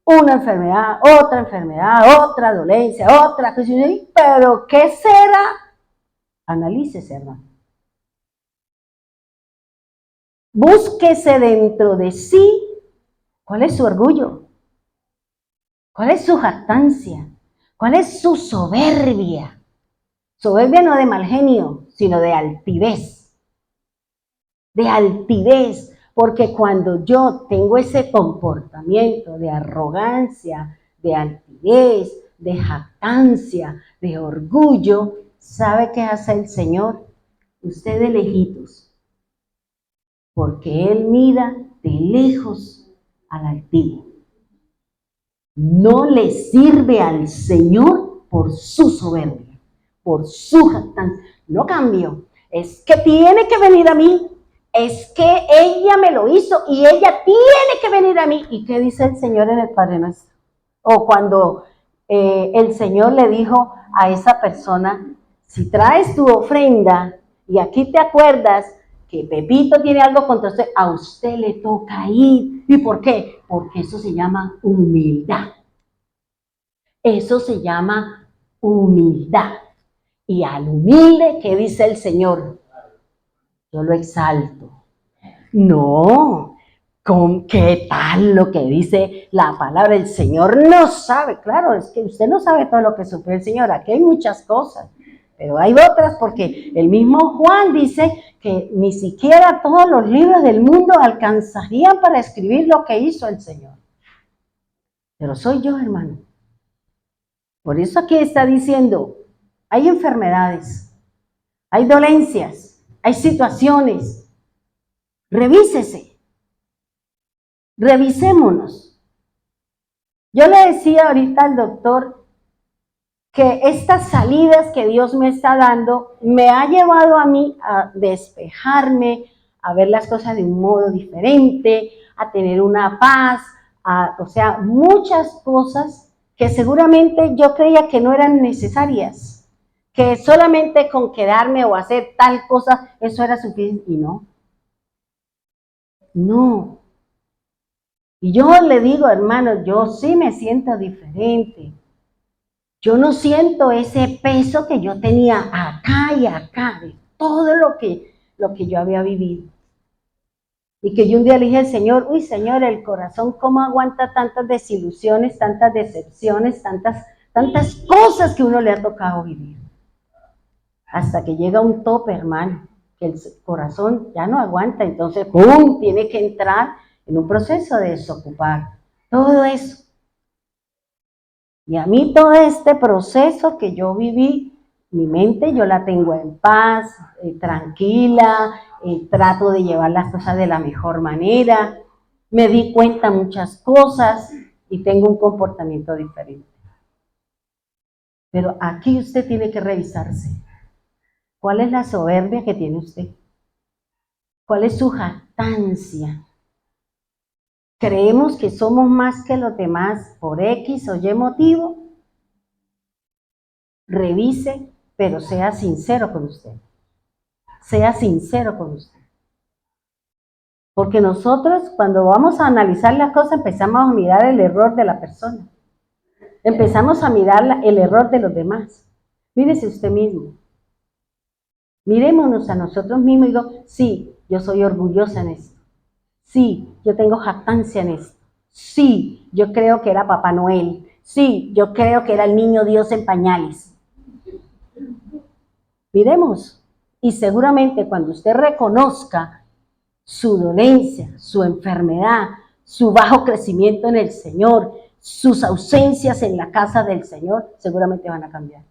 Una enfermedad, otra dolencia, otra cosa. ¿Pero qué será? Analícese, hermano. Búsquese dentro de sí cuál es su orgullo, cuál es su jactancia, cuál es su soberbia. Soberbia no de mal genio, sino de altivez. De altivez. Porque cuando yo tengo ese comportamiento de arrogancia, de altivez, de jactancia, de orgullo, ¿sabe qué hace el Señor? Usted de lejitos. Porque Él mira de lejos al altivo. No le sirve al Señor por su soberbia, por su jactancia. No cambio. Es que tiene que venir a mí. Es que ella me lo hizo y ella tiene que venir a mí. ¿Y qué dice el Señor en el Padre Nuestro? O cuando el Señor le dijo a esa persona, si traes tu ofrenda y aquí te acuerdas que Pepito tiene algo contra usted, a usted le toca ir. ¿Y por qué? Porque eso se llama humildad. Eso se llama humildad. Y al humilde, ¿qué dice el Señor? Yo lo exalto. No, ¿con qué tal lo que dice la palabra? El Señor no sabe, claro, es que usted no sabe todo lo que sufrió el Señor, aquí hay muchas cosas, pero hay otras porque el mismo Juan dice que ni siquiera todos los libros del mundo alcanzarían para escribir lo que hizo el Señor. Pero soy yo, hermano. Por eso aquí está diciendo, hay enfermedades, hay dolencias, hay situaciones. Revísese, revisémonos. Yo le decía ahorita al doctor que estas salidas que Dios me está dando me ha llevado a mí a despejarme, a ver las cosas de un modo diferente, a tener una paz, o sea, muchas cosas que seguramente yo creía que no eran necesarias, que solamente con quedarme o hacer tal cosa, eso era suficiente, y no. No. Y yo le digo, hermano, yo sí me siento diferente. Yo no siento ese peso que yo tenía acá y acá, de todo lo que yo había vivido. Y que yo un día le dije al Señor, uy, Señor, el corazón, ¿cómo aguanta tantas desilusiones, tantas decepciones, tantas cosas que uno le ha tocado vivir? Hasta que llega un tope, hermano, que el corazón ya no aguanta, entonces, ¡pum!, tiene que entrar en un proceso de desocupar todo eso. Y a mí todo este proceso que yo viví, mi mente yo la tengo en paz, tranquila, trato de llevar las cosas de la mejor manera, me di cuenta muchas cosas y tengo un comportamiento diferente. Pero aquí usted tiene que revisarse. ¿Cuál es la soberbia que tiene usted? ¿Cuál es su jactancia? ¿Creemos que somos más que los demás por X o Y motivo? Revise, pero sea sincero con usted. Sea sincero con usted. Porque nosotros, cuando vamos a analizar las cosas, empezamos a mirar el error de la persona. Empezamos a mirar el error de los demás. Mírese usted mismo. Mirémonos a nosotros mismos y digo, sí, yo soy orgullosa en esto. Sí, yo tengo jactancia en esto. Sí, yo creo que era Papá Noel. Sí, yo creo que era el niño Dios en pañales. Miremos. Y seguramente cuando usted reconozca su dolencia, su enfermedad, su bajo crecimiento en el Señor, sus ausencias en la casa del Señor, seguramente van a cambiar.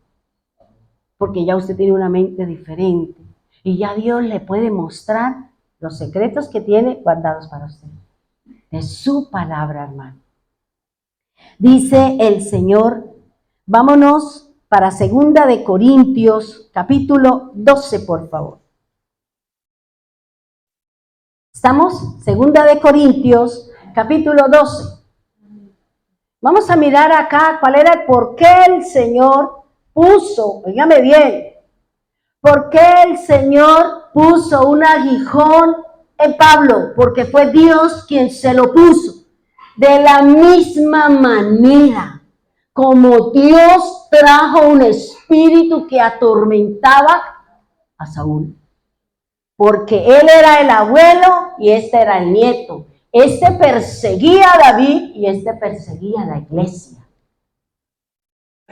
Porque ya usted tiene una mente diferente. Y ya Dios le puede mostrar los secretos que tiene guardados para usted. Es su palabra, hermano. Dice el Señor, vámonos para 2 de Corintios, capítulo 12, por favor. ¿Estamos? 2 de Corintios, capítulo 12. Vamos a mirar acá cuál era el por qué el Señor puso, oígame bien, por qué el Señor puso un aguijón en Pablo, porque fue Dios quien se lo puso. De la misma manera como Dios trajo un espíritu que atormentaba a Saúl. Porque él era el abuelo y este era el nieto. Este perseguía a David y este perseguía a la iglesia.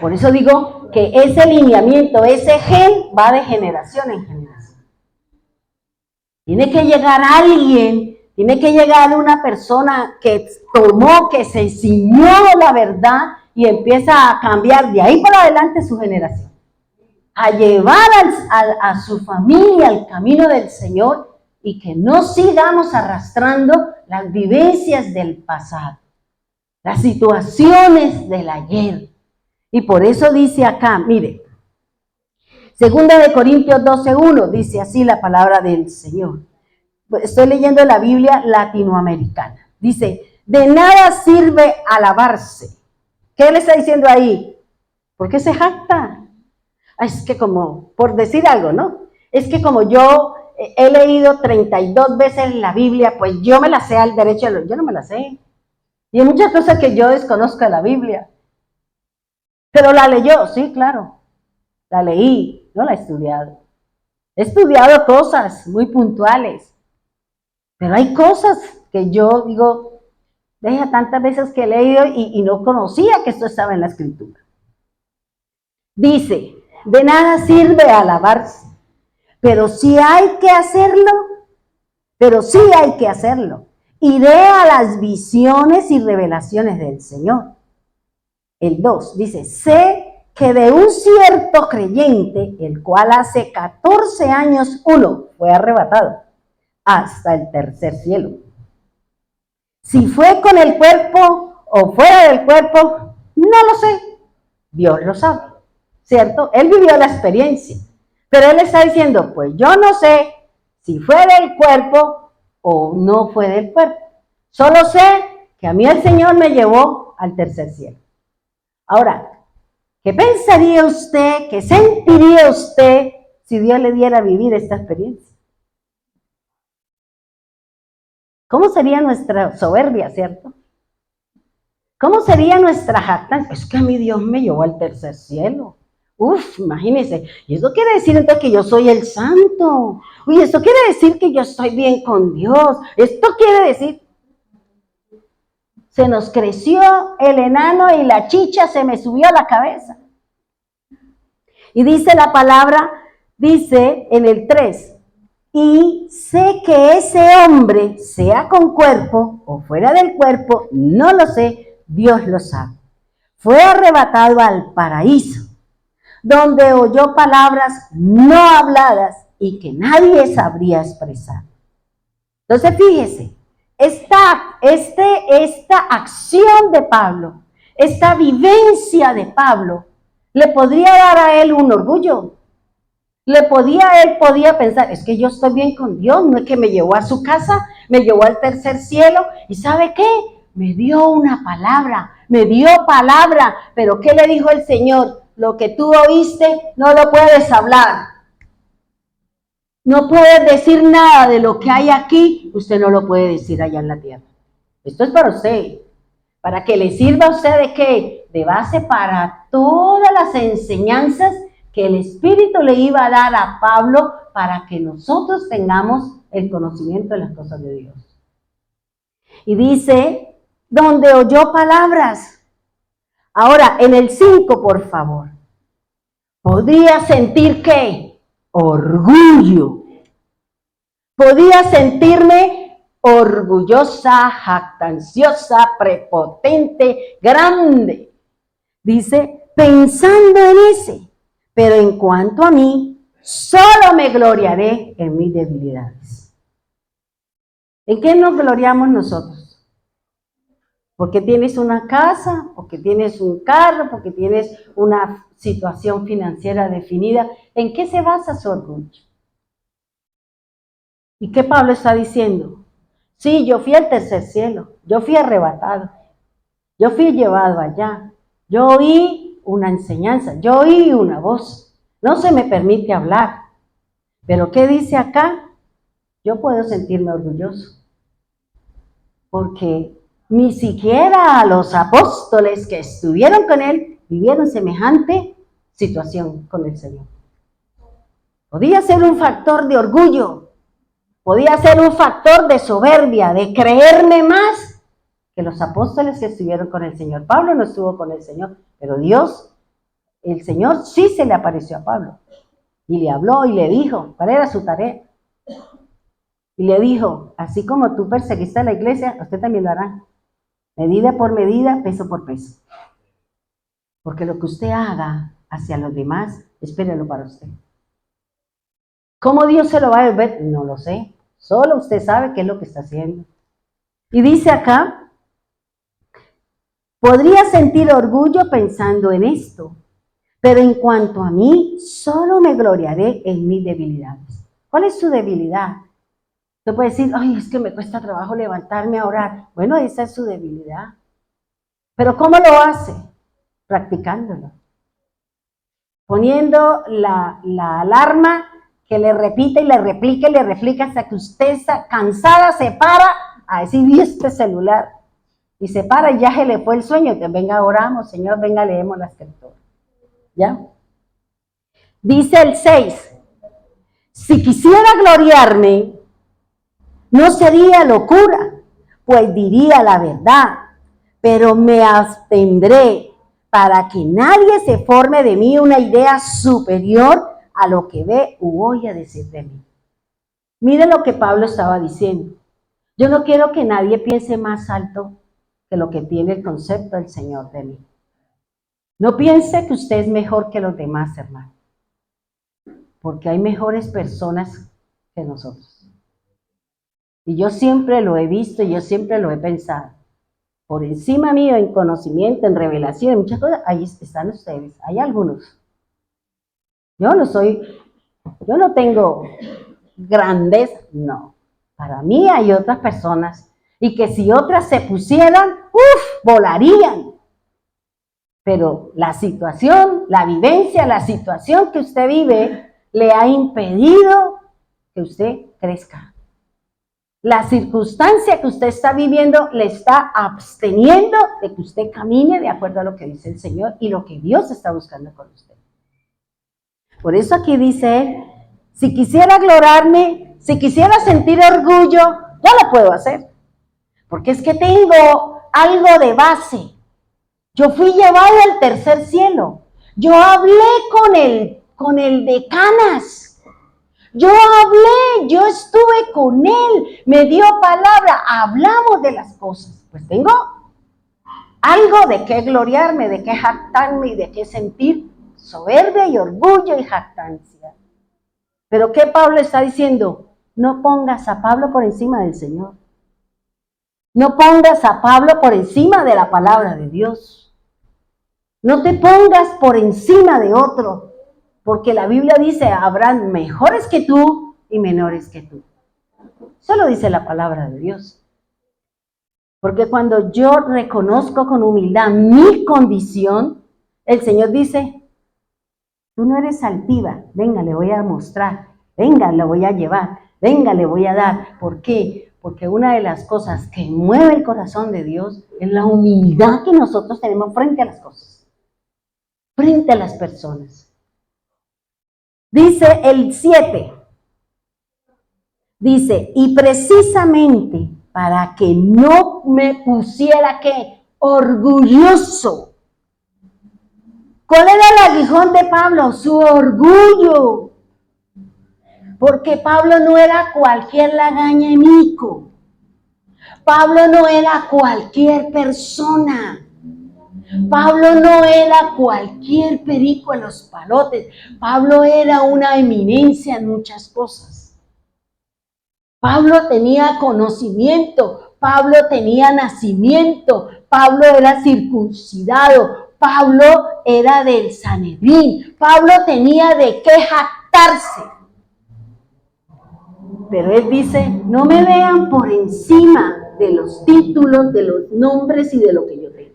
Por eso digo que ese lineamiento, ese gen va de generación en generación. Tiene que llegar alguien, tiene que llegar una persona que tomó, que se ciñó la verdad y empieza a cambiar de ahí para adelante su generación. A llevar a su familia al camino del Señor y que no sigamos arrastrando las vivencias del pasado, las situaciones del ayer. Y por eso dice acá, mire, 2 de Corintios 12:1, dice así la palabra del Señor. Estoy leyendo la Biblia latinoamericana. Dice, de nada sirve alabarse. ¿Qué le está diciendo ahí? ¿Por qué se jacta? Es que como, por decir algo, ¿no? Es que como yo he leído 32 veces la Biblia, pues yo me la sé al derecho, yo no me la sé. Y hay muchas cosas que yo desconozco de la Biblia. Pero la leyó, sí, claro. La leí, no la he estudiado. He estudiado cosas muy puntuales. Pero hay cosas que yo digo, deja tantas veces que he leído y no conocía que esto estaba en la Escritura. Dice, de nada sirve alabarse, pero sí hay que hacerlo, Iré a las visiones y revelaciones del Señor. El 2 dice, sé que de un cierto creyente, el cual hace 14 años fue arrebatado hasta el tercer cielo. Si fue con el cuerpo o fuera del cuerpo, no lo sé. Dios lo sabe, ¿cierto? Él vivió la experiencia. Pero él está diciendo, pues yo no sé si fue del cuerpo o no fue del cuerpo. Solo sé que a mí el Señor me llevó al tercer cielo. Ahora, ¿qué pensaría usted, qué sentiría usted si Dios le diera a vivir esta experiencia? ¿Cómo sería nuestra soberbia, cierto? ¿Cómo sería nuestra jactancia? Es que a mí Dios me llevó al tercer cielo. Uf, imagínense. Y eso quiere decir entonces que yo soy el santo. Uy, esto quiere decir que yo estoy bien con Dios. Esto quiere decir, se nos creció el enano y la chicha se me subió a la cabeza. Y dice la palabra, dice en el 3, y sé que ese hombre, sea con cuerpo o fuera del cuerpo, no lo sé, Dios lo sabe. Fue arrebatado al paraíso, donde oyó palabras no habladas y que nadie sabría expresar. Entonces fíjese, esta acción de Pablo, esta vivencia de Pablo, le podría dar a él un orgullo. Él podía pensar, es que yo estoy bien con Dios, no es que me llevó a su casa, me llevó al tercer cielo, y ¿sabe qué? Me dio una palabra, pero ¿qué le dijo el Señor? Lo que tú oíste no lo puedes hablar. No puedes decir nada de lo que hay aquí, usted no lo puede decir allá en la tierra. Esto es para usted, para que le sirva a usted de qué, de base para todas las enseñanzas que el Espíritu le iba a dar a Pablo para que nosotros tengamos el conocimiento de las cosas de Dios. Y dice, donde oyó palabras. Ahora, en el 5, por favor. Podría sentir ¿qué? Orgullo. Podía sentirme orgullosa, jactanciosa, prepotente, grande. Dice, pensando en ese. Pero en cuanto a mí, solo me gloriaré en mis debilidades. ¿En qué nos gloriamos nosotros? Porque tienes una casa, porque tienes un carro, porque tienes una situación financiera definida. ¿En qué se basa su orgullo? ¿Y qué Pablo está diciendo? Sí, yo fui al tercer cielo, yo fui arrebatado, yo fui llevado allá, yo oí una enseñanza, yo oí una voz, no se me permite hablar. Pero ¿qué dice acá? Yo puedo sentirme orgulloso, porque ni siquiera los apóstoles que estuvieron con él vivieron semejante situación con el Señor. Podía ser un factor de orgullo, podía ser un factor de soberbia, de creerme más que los apóstoles que estuvieron con el Señor. Pablo no estuvo con el Señor, pero Dios, el Señor sí se le apareció a Pablo y le habló y le dijo, ¿cuál era su tarea? Y le dijo, así como tú perseguiste a la iglesia, usted también lo hará. Medida por medida, peso por peso. Porque lo que usted haga hacia los demás, espérelo para usted. ¿Cómo Dios se lo va a devolver? No lo sé. Solo usted sabe qué es lo que está haciendo. Y dice acá, podría sentir orgullo pensando en esto, pero en cuanto a mí, solo me gloriaré en mis debilidades. ¿Cuál es su debilidad? Usted puede decir, ay, es que me cuesta trabajo levantarme a orar. Bueno, esa es su debilidad. ¿Pero cómo lo hace? Practicándolo. Poniendo la alarma que le repite y le replica hasta que usted está cansada, se para a decir, ¿y este celular? Y se para y ya se le fue el sueño. Entonces, venga, oramos, Señor, venga, leemos la escritura. ¿Ya? Dice el 6, si quisiera gloriarme, no sería locura, pues diría la verdad, pero me abstendré para que nadie se forme de mí una idea superior a lo que ve u oye decir de mí. Miren lo que Pablo estaba diciendo. Yo no quiero que nadie piense más alto que lo que tiene el concepto del Señor de mí. No piense que usted es mejor que los demás, hermano, porque hay mejores personas que nosotros. Y yo siempre lo he visto y yo siempre lo he pensado. Por encima mío, en conocimiento, en revelación, en muchas cosas, ahí están ustedes. Hay algunos. Yo no tengo grandeza, no. Para mí hay otras personas. Y que si otras se pusieran, volarían. Pero la situación, la vivencia, la situación que usted vive, le ha impedido que usted crezca. La circunstancia que usted está viviendo le está absteniendo de que usted camine de acuerdo a lo que dice el Señor y lo que Dios está buscando con usted. Por eso aquí dice él, si quisiera gloriarme, si quisiera sentir orgullo, yo lo puedo hacer. Porque es que tengo algo de base. Yo fui llevado al tercer cielo. Yo hablé con el de Canas. Yo hablé, yo estuve con él, me dio palabra, hablamos de las cosas. Pues tengo algo de qué gloriarme, de qué jactarme y de qué sentir soberbia y orgullo y jactancia. Pero ¿qué Pablo está diciendo? No pongas a Pablo por encima del Señor. No pongas a Pablo por encima de la palabra de Dios. No te pongas por encima de otro. Porque la Biblia dice, habrán mejores que tú y menores que tú. Eso lo dice la palabra de Dios. Porque cuando yo reconozco con humildad mi condición, el Señor dice, tú no eres altiva, venga, le voy a mostrar, venga, le voy a llevar, venga, le voy a dar. ¿Por qué? Porque una de las cosas que mueve el corazón de Dios es la humildad que nosotros tenemos frente a las cosas, frente a las personas. Dice el 7, dice, y precisamente para que no me pusiera, ¿qué? Orgulloso. ¿Cuál era el aguijón de Pablo? Su orgullo. Porque Pablo no era cualquier lagañemico. Pablo no era cualquier persona. Pablo no era cualquier perico en los palotes. Pablo era una eminencia en muchas cosas. Pablo tenía conocimiento. Pablo tenía nacimiento. Pablo era circuncidado. Pablo era del Sanedrín. Pablo tenía de qué jactarse. Pero él dice, no me vean por encima de los títulos, de los nombres y de lo que yo tengo.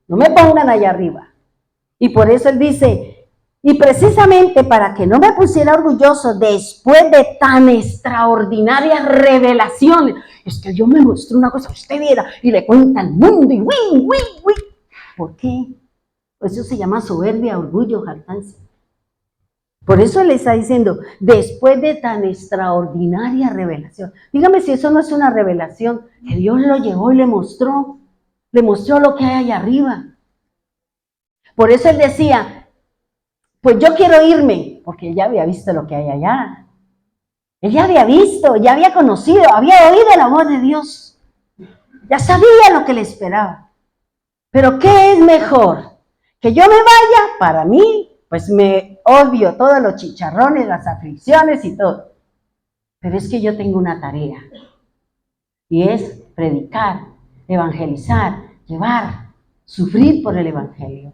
No me pongan allá arriba. Y por eso él dice, y precisamente para que no me pusiera orgulloso después de tan extraordinarias revelaciones, es que Dios me mostró una cosa, usted viera, y le cuenta al mundo, y ¿por qué? Pues eso se llama soberbia, orgullo, jactancia. Por eso él está diciendo, después de tan extraordinaria revelación. Dígame si eso no es una revelación, que Dios lo llevó y le mostró lo que hay allá arriba. Por eso él decía, pues yo quiero irme, porque él ya había visto lo que hay allá. Él ya había visto, ya había conocido, había oído la voz de Dios. Ya sabía lo que le esperaba. Pero ¿qué es mejor? Que yo me vaya, para mí, pues me obvio todos los chicharrones, las aflicciones y todo. Pero es que yo tengo una tarea. Y es predicar, evangelizar, llevar, sufrir por el evangelio.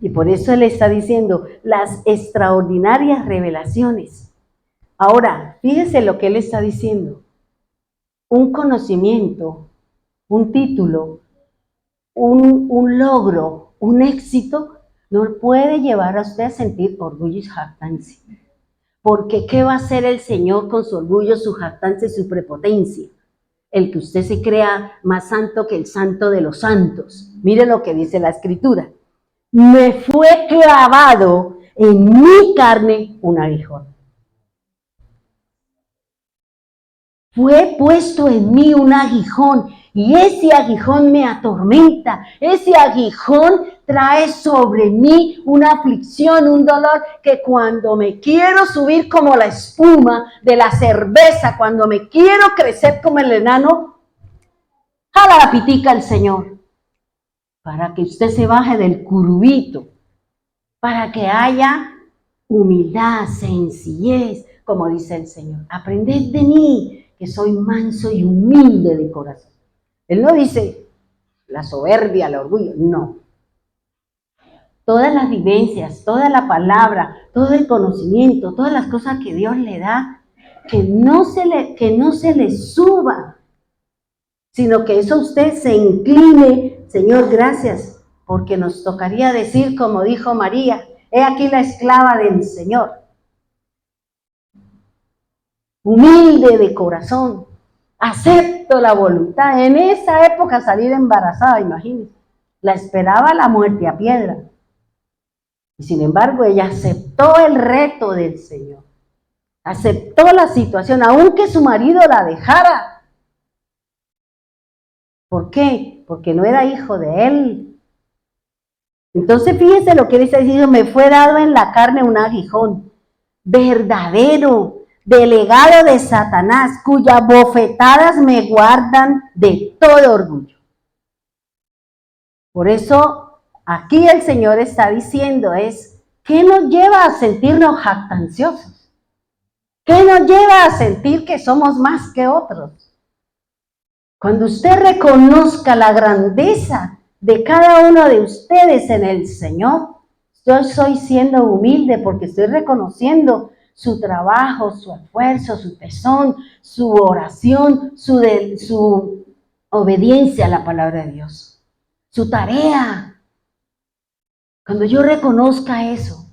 Y por eso él está diciendo las extraordinarias revelaciones. Ahora, fíjese lo que él está diciendo. Un conocimiento, un título, un logro, un éxito, no puede llevar a usted a sentir orgullo y jactancia. Porque ¿qué va a hacer el Señor con su orgullo, su jactancia y su prepotencia? El que usted se crea más santo que el santo de los santos. Mire lo que dice la Escritura. Me fue clavado en mi carne un aguijón. Fue puesto en mí un aguijón y ese aguijón me atormenta. Ese aguijón trae sobre mí una aflicción, un dolor que cuando me quiero subir como la espuma de la cerveza, cuando me quiero crecer como el enano, jala la pitica el Señor para que usted se baje del curubito, para que haya humildad, sencillez, como dice el Señor. Aprended de mí, que soy manso y humilde de corazón. Él no dice la soberbia, el orgullo, no. Todas las vivencias, toda la palabra, todo el conocimiento, todas las cosas que Dios le da, que no se le suba, sino que eso usted se incline. Señor, gracias, porque nos tocaría decir, como dijo María, he aquí la esclava del Señor. Humilde de corazón, acepto la voluntad. En esa época salir embarazada, imagínense, la esperaba la muerte a piedra. Y sin embargo, ella aceptó el reto del Señor. Aceptó la situación, aunque su marido la dejara. ¿Por qué? Porque no era hijo de él. Entonces, fíjense lo que él está diciendo, me fue dado en la carne un aguijón, verdadero, delegado de Satanás, cuyas bofetadas me guardan de todo orgullo. Por eso, aquí el Señor está diciendo ¿qué nos lleva a sentirnos jactanciosos? ¿Qué nos lleva a sentir que somos más que otros? Cuando usted reconozca la grandeza de cada uno de ustedes en el Señor, yo estoy siendo humilde porque estoy reconociendo su trabajo, su esfuerzo, su tesón, su oración, su obediencia a la palabra de Dios, su tarea. Cuando yo reconozca eso,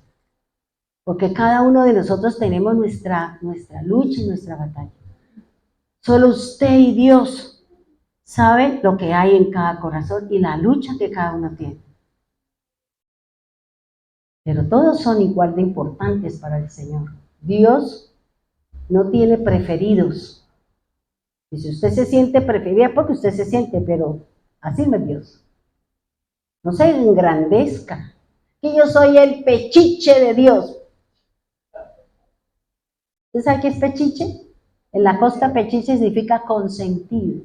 porque cada uno de nosotros tenemos nuestra lucha y nuestra batalla. Solo usted y Dios saben lo que hay en cada corazón y la lucha que cada uno tiene. Pero todos son igual de importantes para el Señor. Dios no tiene preferidos. Y si usted se siente preferida, porque usted se siente, pero así no es Dios. No se engrandezca, que yo soy el pechiche de Dios. ¿Usted sabe qué es pechiche? En la costa, pechiche significa consentido.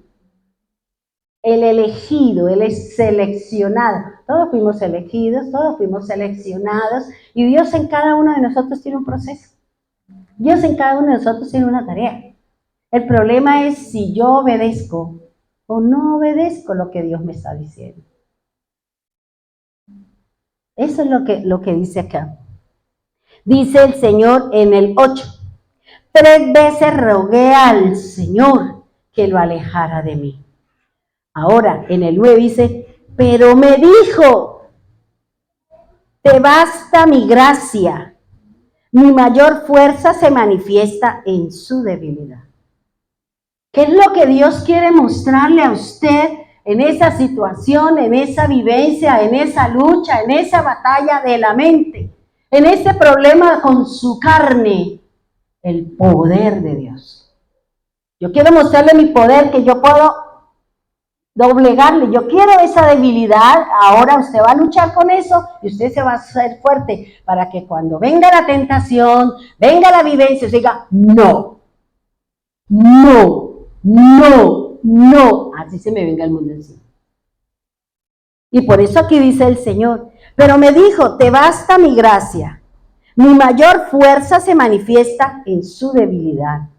El elegido, el seleccionado. Todos fuimos elegidos, todos fuimos seleccionados, y Dios en cada uno de nosotros tiene un proceso. Dios en cada uno de nosotros tiene una tarea. El problema es si yo obedezco o no obedezco lo que Dios me está diciendo. Eso es lo que dice acá. Dice el Señor en el 8. 3 veces rogué al Señor que lo alejara de mí. Ahora, en el 9 dice, pero me dijo, te basta mi gracia, mi mayor fuerza se manifiesta en su debilidad. ¿Qué es lo que Dios quiere mostrarle a usted en esa situación, en esa vivencia, en esa lucha, en esa batalla de la mente, en ese problema con su carne? El poder de Dios. Yo quiero mostrarle mi poder, que yo puedo doblegarle. Yo quiero esa debilidad. Ahora usted va a luchar con eso y usted se va a hacer fuerte para que cuando venga la tentación, venga la vivencia, usted diga, no, no, no, no. Así se me venga el mundo encima. Y por eso aquí dice el Señor, pero me dijo, te basta mi gracia. Mi mayor fuerza se manifiesta en su debilidad.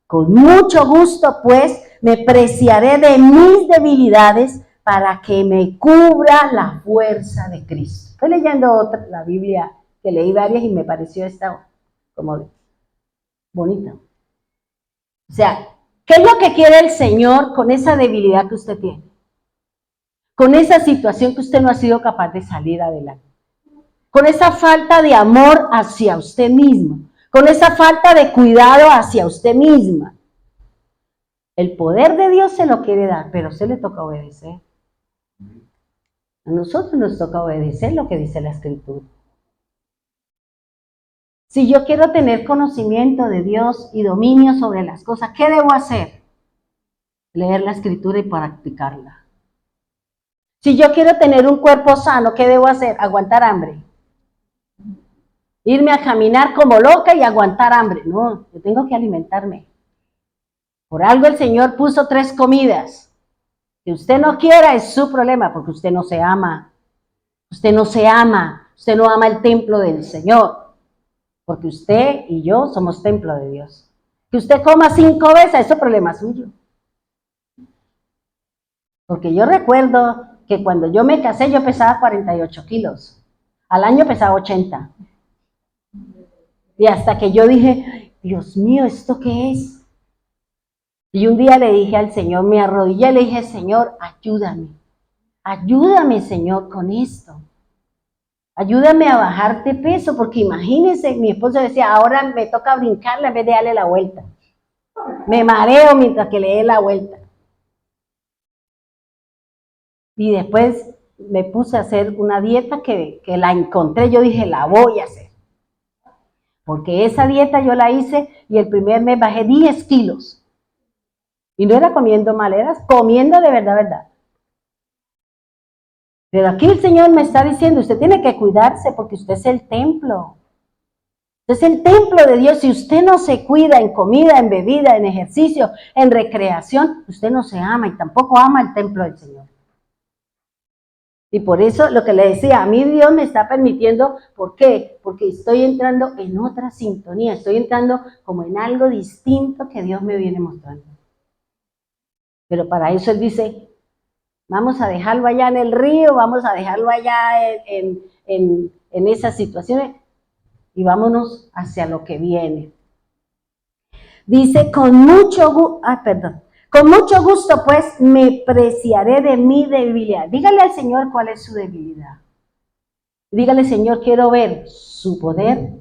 Con mucho gusto, pues, me preciaré de mis debilidades para que me cubra la fuerza de Cristo. Estoy leyendo la Biblia, que leí varias y me pareció esta como bonita. O sea, ¿qué es lo que quiere el Señor con esa debilidad que usted tiene? Con esa situación que usted no ha sido capaz de salir adelante. con esa falta de amor hacia usted mismo, con esa falta de cuidado hacia usted misma. El poder de Dios se lo quiere dar, pero se le toca obedecer. A nosotros nos toca obedecer lo que dice la Escritura. Si yo quiero tener conocimiento de Dios y dominio sobre las cosas, ¿qué debo hacer? Leer la Escritura y practicarla. Si yo quiero tener un cuerpo sano, ¿qué debo hacer? Aguantar hambre. Irme a caminar como loca y aguantar hambre. No, yo tengo que alimentarme. Por algo el Señor puso 3 comidas. Que usted no quiera es su problema, porque usted no se ama. Usted no se ama. Usted no ama el templo del Señor. Porque usted y yo somos templo de Dios. Que usted coma 5 veces, es problema suyo. Porque yo recuerdo que cuando yo me casé yo pesaba 48 kilos. Al año pesaba 80. Y hasta que yo dije, Dios mío, ¿esto qué es? Y un día le dije al Señor, me arrodillé y le dije, Señor, ayúdame. Ayúdame, Señor, con esto. Ayúdame a bajar de peso, porque imagínense, mi esposo decía, ahora me toca brincarle en vez de darle la vuelta. Me mareo mientras que le dé la vuelta. Y después me puse a hacer una dieta que la encontré, yo dije, la voy a hacer. Porque esa dieta yo la hice y el primer mes bajé 10 kilos. Y no era comiendo mal, era comiendo de verdad, verdad. Pero aquí el Señor me está diciendo, usted tiene que cuidarse porque usted es el templo. Usted es el templo de Dios. Si usted no se cuida en comida, en bebida, en ejercicio, en recreación, usted no se ama y tampoco ama el templo del Señor. Y por eso lo que le decía, a mí Dios me está permitiendo, ¿por qué? Porque estoy entrando en otra sintonía, estoy entrando como en algo distinto que Dios me viene mostrando. Pero para eso Él dice, vamos a dejarlo allá en el río, vamos a dejarlo allá en esas situaciones y vámonos hacia lo que viene. Dice, con mucho gusto pues me preciaré de mi debilidad. Dígale al Señor cuál es su debilidad. Dígale, Señor, quiero ver su poder,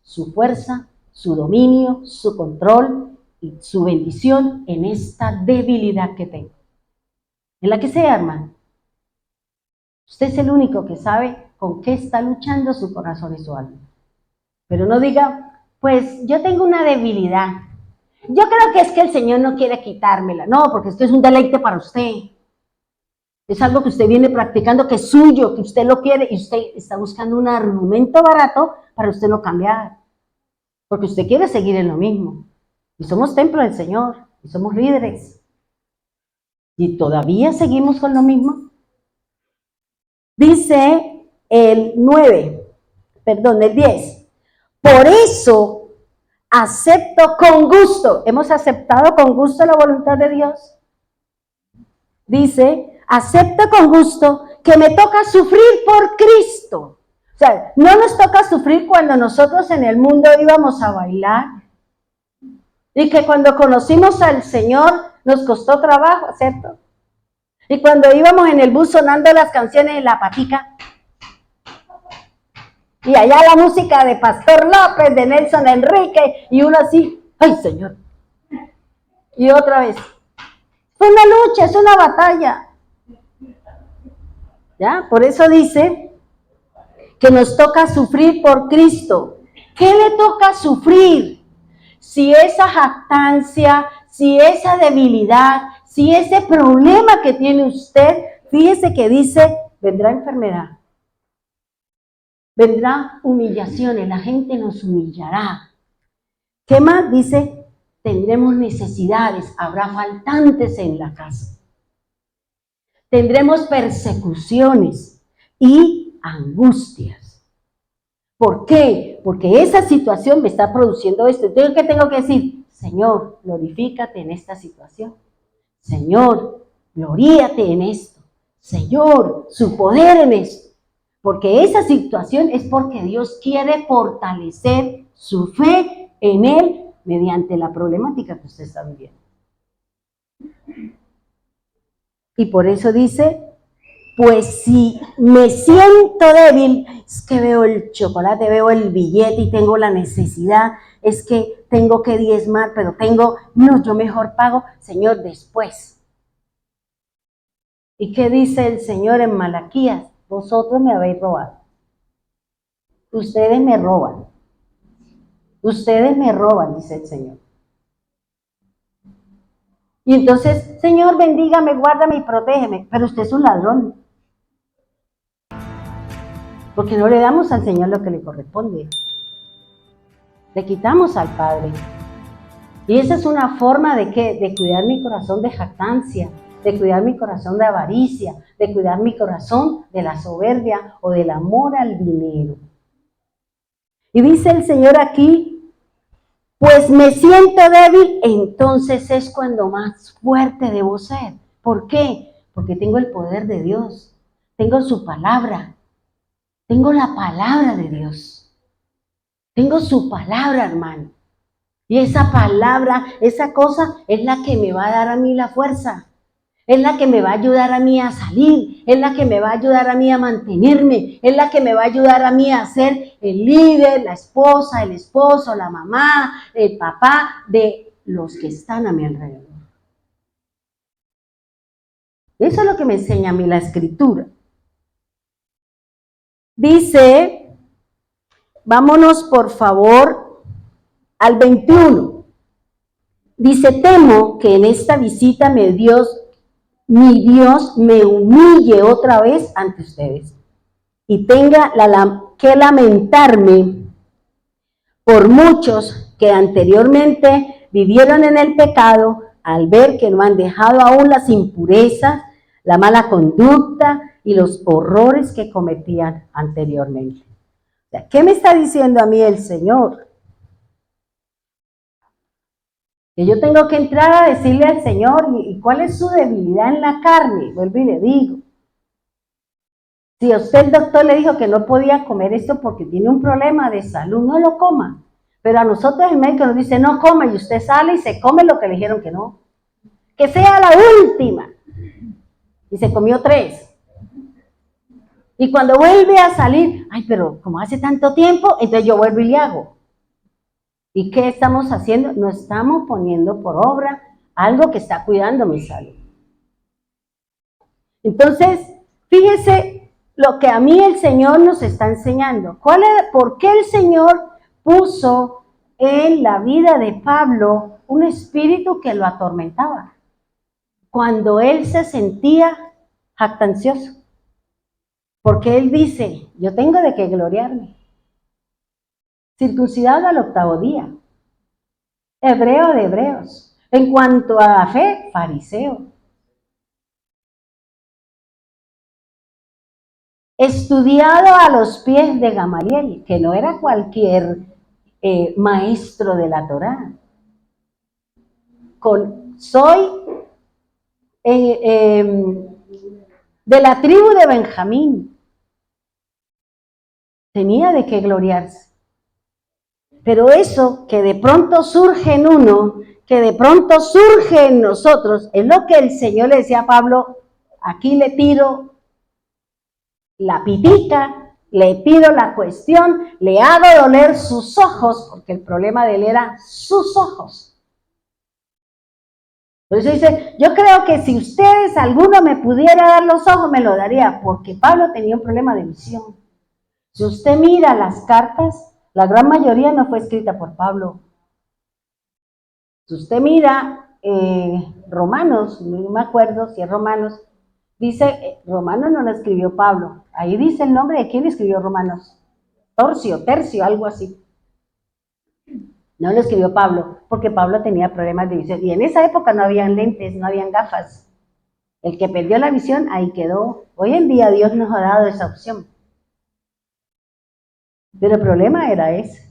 su fuerza, su dominio, su control y su bendición en esta debilidad que tengo. En la que sea, hermano. Usted es el único que sabe con qué está luchando su corazón y su alma. Pero no diga, pues yo tengo una debilidad. Yo creo que es que el Señor no quiere quitármela. No, porque esto es un deleite para usted. Es algo que usted viene practicando, que es suyo, que usted lo quiere y usted está buscando un argumento barato para usted no cambiar. Porque usted quiere seguir en lo mismo. Y somos templo del Señor, y somos líderes. Y todavía seguimos con lo mismo. Dice el 10. Por eso acepto con gusto. ¿Hemos aceptado con gusto la voluntad de Dios? Dice, acepto con gusto que me toca sufrir por Cristo. O sea, no nos toca sufrir cuando nosotros en el mundo íbamos a bailar. Y que cuando conocimos al Señor nos costó trabajo, ¿cierto? Y cuando íbamos en el bus sonando las canciones de La Patica. Y allá la música de Pastor López, de Nelson Enrique, y uno así, ¡ay, Señor! Y otra vez. Es una lucha, es una batalla. ¿Ya? Por eso dice que nos toca sufrir por Cristo. ¿Qué le toca sufrir? Si esa jactancia, si esa debilidad, si ese problema que tiene usted, fíjese que dice, vendrá enfermedad. Vendrá humillaciones, la gente nos humillará. ¿Qué más? Dice, tendremos necesidades, habrá faltantes en la casa. Tendremos persecuciones y angustias. ¿Por qué? Porque esa situación me está produciendo esto. Entonces, ¿qué tengo que decir? Señor, glorifícate en esta situación. Señor, gloríate en esto. Señor, su poder en esto. Porque esa situación es porque Dios quiere fortalecer su fe en Él mediante la problemática que usted está viviendo. Y por eso dice, pues si me siento débil, es que veo el chocolate, veo el billete y tengo la necesidad, es que tengo que diezmar, pero no, yo mejor pago, Señor, después. ¿Y qué dice el Señor en Malaquías? Vosotros me habéis robado. Ustedes me roban. Ustedes me roban, dice el Señor. Y entonces, Señor, bendígame, guárdame y protégeme. Pero usted es un ladrón. Porque no le damos al Señor lo que le corresponde. Le quitamos al Padre. Y esa es una forma de cuidar mi corazón de jactancia, de cuidar mi corazón de avaricia, de cuidar mi corazón de la soberbia o del amor al dinero. Y dice el Señor aquí, pues me siento débil, entonces es cuando más fuerte debo ser. ¿Por qué? Porque tengo el poder de Dios, tengo su palabra, tengo la palabra de Dios, tengo su palabra, hermano. Y esa palabra, esa cosa es la que me va a dar a mí la fuerza. Es la que me va a ayudar a mí a salir, es la que me va a ayudar a mí a mantenerme, es la que me va a ayudar a mí a ser el líder, la esposa, el esposo, la mamá, el papá de los que están a mi alrededor. Eso es lo que me enseña a mí la Escritura. Dice, vámonos por favor al 21. Dice, temo que en esta visita mi Dios me humille otra vez ante ustedes y tenga que lamentarme por muchos que anteriormente vivieron en el pecado al ver que no han dejado aún las impurezas, la mala conducta y los horrores que cometían anteriormente. O sea, ¿qué me está diciendo a mí el Señor? Que yo tengo que entrar a decirle al Señor, ¿y cuál es su debilidad en la carne? Vuelvo y le digo. Si a usted el doctor le dijo que no podía comer esto porque tiene un problema de salud, no lo coma. Pero a nosotros el médico nos dice, no coma, y usted sale y se come lo que le dijeron que no. Que sea la última. Y se comió 3. Y cuando vuelve a salir, ay, pero como hace tanto tiempo, entonces yo vuelvo y le hago. ¿Y qué estamos haciendo? No estamos poniendo por obra algo que está cuidando mi salud. Entonces, fíjese lo que a mí el Señor nos está enseñando. ¿Por qué el Señor puso en la vida de Pablo un espíritu que lo atormentaba? Cuando él se sentía jactancioso. Porque él dice, yo tengo de qué gloriarme. Circuncidado al 8º día, hebreo de hebreos, en cuanto a la fe, fariseo. Estudiado a los pies de Gamaliel, que no era cualquier maestro de la Torá. Soy de la tribu de Benjamín. Tenía de qué gloriarse. Pero eso que de pronto surge en uno, que de pronto surge en nosotros, es lo que el Señor le decía a Pablo, aquí le tiro la pitica, le tiro la cuestión, le hago doler sus ojos, porque el problema de él era sus ojos. Por eso dice, yo creo que si ustedes, alguno me pudiera dar los ojos, me lo daría, porque Pablo tenía un problema de visión. Si usted mira las cartas, la gran mayoría no fue escrita por Pablo. Si usted mira Romanos, no me acuerdo si es Romanos, dice, Romanos no lo escribió Pablo. Ahí dice el nombre de quién escribió Romanos. Tercio, algo así. No lo escribió Pablo, porque Pablo tenía problemas de visión. Y en esa época no habían lentes, no habían gafas. El que perdió la visión, ahí quedó. Hoy en día Dios nos ha dado esa opción. Pero el problema era ese.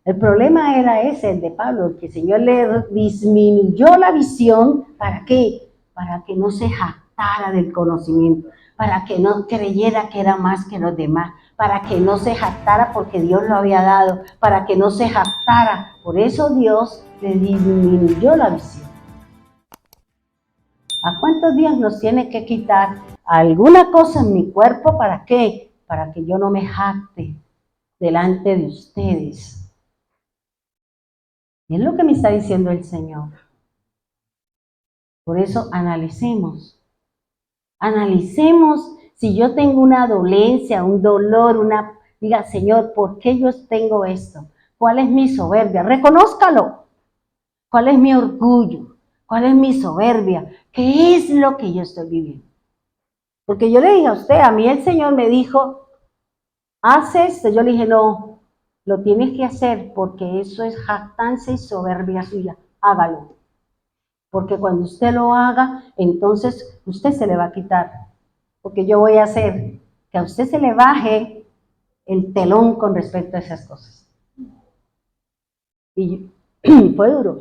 El problema era ese, el de Pablo, que el Señor le disminuyó la visión. ¿Para qué? Para que no se jactara del conocimiento, para que no creyera que era más que los demás, para que no se jactara porque Dios lo había dado, para que no se jactara. Por eso Dios le disminuyó la visión. ¿A cuántos días nos tiene que quitar alguna cosa en mi cuerpo? ¿Para qué? Para que yo no me jacte delante de ustedes. Y es lo que me está diciendo el Señor. Por eso analicemos si yo tengo una dolencia, un dolor, diga, Señor, ¿por qué yo tengo esto? ¿Cuál es mi soberbia? Reconózcalo. ¿Cuál es mi orgullo? ¿Cuál es mi soberbia? ¿Qué es lo que yo estoy viviendo? Porque yo le dije a usted, a mí el Señor me dijo, haz esto. Yo le dije, no, lo tienes que hacer porque eso es jactancia y soberbia suya. Hágalo. Porque cuando usted lo haga, entonces usted se le va a quitar. Porque yo voy a hacer que a usted se le baje el telón con respecto a esas cosas. Y fue duro.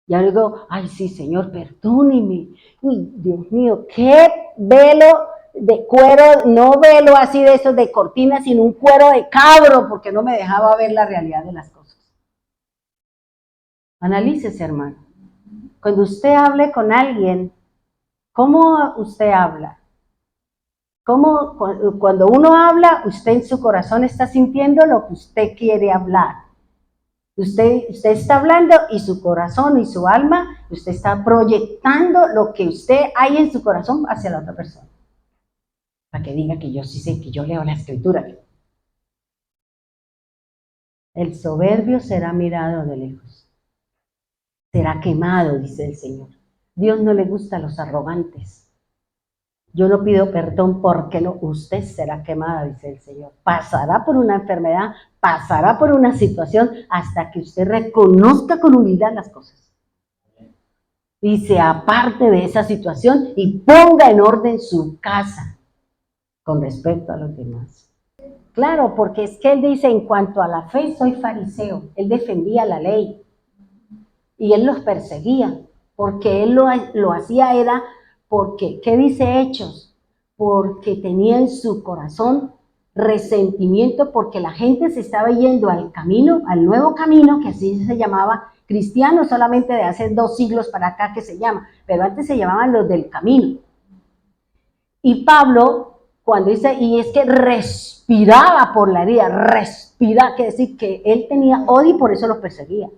Ya digo, ay sí, Señor, perdóneme. Uy, Dios mío, qué velo de cuero, no velo así de esos de cortina, sino un cuero de cabro, porque no me dejaba ver la realidad de las cosas. Analícese, hermano. Cuando usted hable con alguien, ¿cómo usted habla? ¿Cómo, cuando uno habla, usted en su corazón está sintiendo lo que usted quiere hablar? Usted está hablando y su corazón y su alma, usted está proyectando lo que usted hay en su corazón hacia la otra persona. Para que diga que yo sí sé, que yo leo la escritura. El soberbio será mirado de lejos. Será quemado, dice el Señor. Dios no le gusta a los arrogantes. Yo no pido perdón porque no, usted será quemada, dice el Señor. Pasará por una enfermedad, pasará por una situación hasta que usted reconozca con humildad las cosas. Y se aparte de esa situación y ponga en orden su casa con respecto a los demás. Claro, porque es que él dice, en cuanto a la fe, soy fariseo. Él defendía la ley y él los perseguía, porque él lo hacía era porque, ¿qué dice Hechos? Porque tenía en su corazón resentimiento porque la gente se estaba yendo al camino, al nuevo camino, que así se llamaba, cristiano solamente de hace 2 siglos para acá que se llama, pero antes se llamaban los del camino. Y Pablo, cuando dice, y es que respiraba por la herida, respiraba, quiere decir que él tenía odio y por eso los perseguía.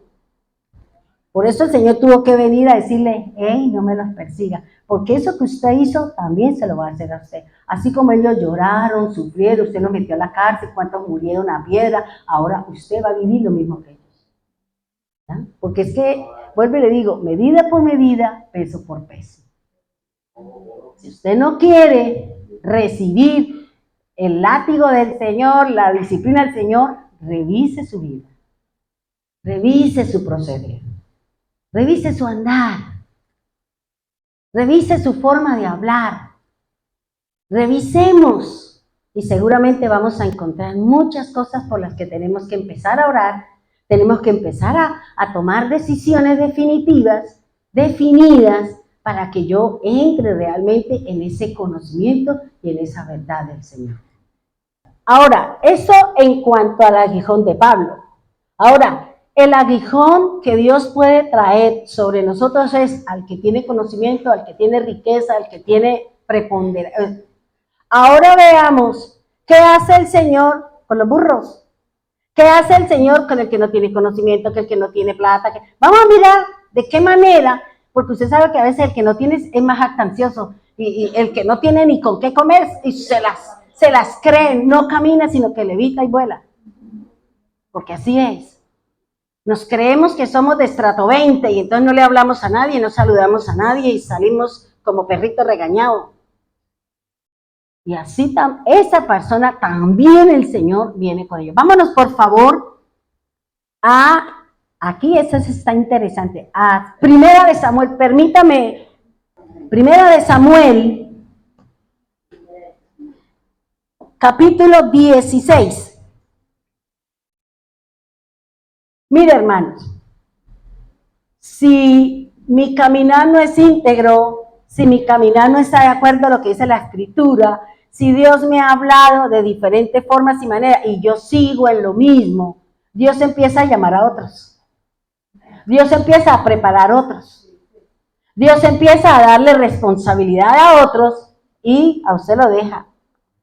Por eso el Señor tuvo que venir a decirle, hey, no me los persiga, porque eso que usted hizo también se lo va a hacer a usted. Así como ellos lloraron, sufrieron, usted los metió a la cárcel, cuántos murieron a piedra, ahora usted va a vivir lo mismo que ellos. ¿Ya? Porque es que, vuelvo y le digo, medida por medida, peso por peso. Si usted no quiere recibir el látigo del Señor, la disciplina del Señor, revise su vida, revise su proceder. Revise su andar, revise su forma de hablar, revisemos y seguramente vamos a encontrar muchas cosas por las que tenemos que empezar a orar, tenemos que empezar a tomar decisiones definidas para que yo entre realmente en ese conocimiento y en esa verdad del Señor. Ahora, eso en cuanto al aguijón de Pablo. Ahora, el aguijón que Dios puede traer sobre nosotros es al que tiene conocimiento, al que tiene riqueza, al que tiene preponderancia. Ahora veamos qué hace el Señor con los burros. ¿Qué hace el Señor con el que no tiene conocimiento, con el que no tiene plata? Vamos a mirar de qué manera, porque usted sabe que a veces el que no tiene es más jactancioso y el que no tiene ni con qué comer y se las cree, no camina, sino que levita y vuela. Porque así es. Nos creemos que somos de estrato 20 y entonces no le hablamos a nadie, no saludamos a nadie y salimos como perrito regañado. Y así esa persona también el Señor viene con ellos. Vámonos por favor aquí eso está interesante, a Primera de Samuel, permítame, Primera de Samuel, capítulo 16. Mire, hermanos, si mi caminar no es íntegro, si mi caminar no está de acuerdo a lo que dice la Escritura, si Dios me ha hablado de diferentes formas y maneras y yo sigo en lo mismo, Dios empieza a llamar a otros. Dios empieza a preparar otros. Dios empieza a darle responsabilidad a otros y a usted lo deja